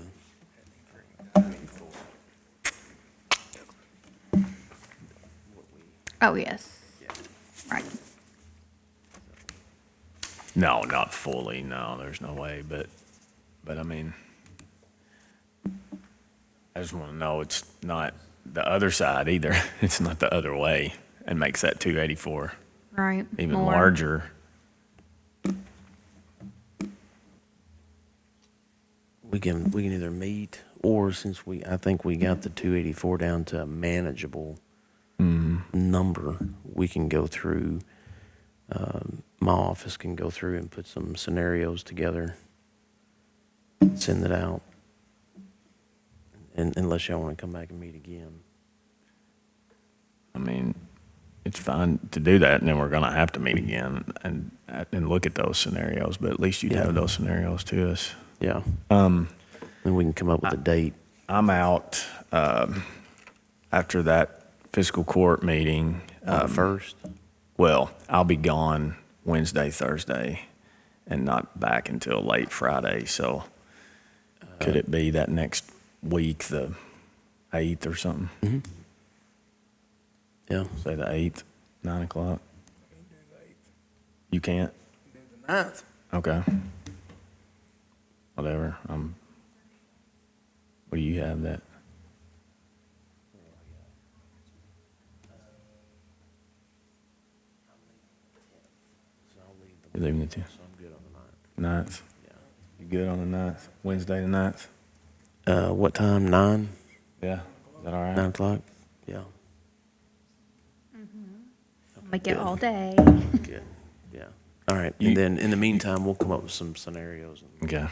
Oh, yes. Right. No, not fully, no, there's no way, but I mean, I just want to know it's not the other side either. It's not the other way and makes that 284 Right. even More. larger. We can either meet, or since I think we got the 284 down to a manageable number, we can go through, my office can go through and put some scenarios together, send it out. And unless y'all want to come back and meet again. I mean, it's fine to do that, and then we're going to have to meet again and look at those scenarios, but at least you'd Yeah. have those scenarios to us. Yeah. Then we can come up with a date. I'm out after that fiscal court meeting. On the first. Well, I'll be gone Wednesday, Thursday, and not back until late Friday. So could it be that next week, the 8th or something? Yeah. Say the 8th, 9 o'clock? You can't? Do the 9th. Okay. Whatever. What do you have that? You're leaving the 10th? So I'm good on the 9th. 9th? You good on the 9th? Wednesday the 9th? What time? 9? Yeah? Is that all right? 9 o'clock? Yeah. Make it all day. Good. Yeah. All right. And then in the meantime, we'll come up with some scenarios. Okay.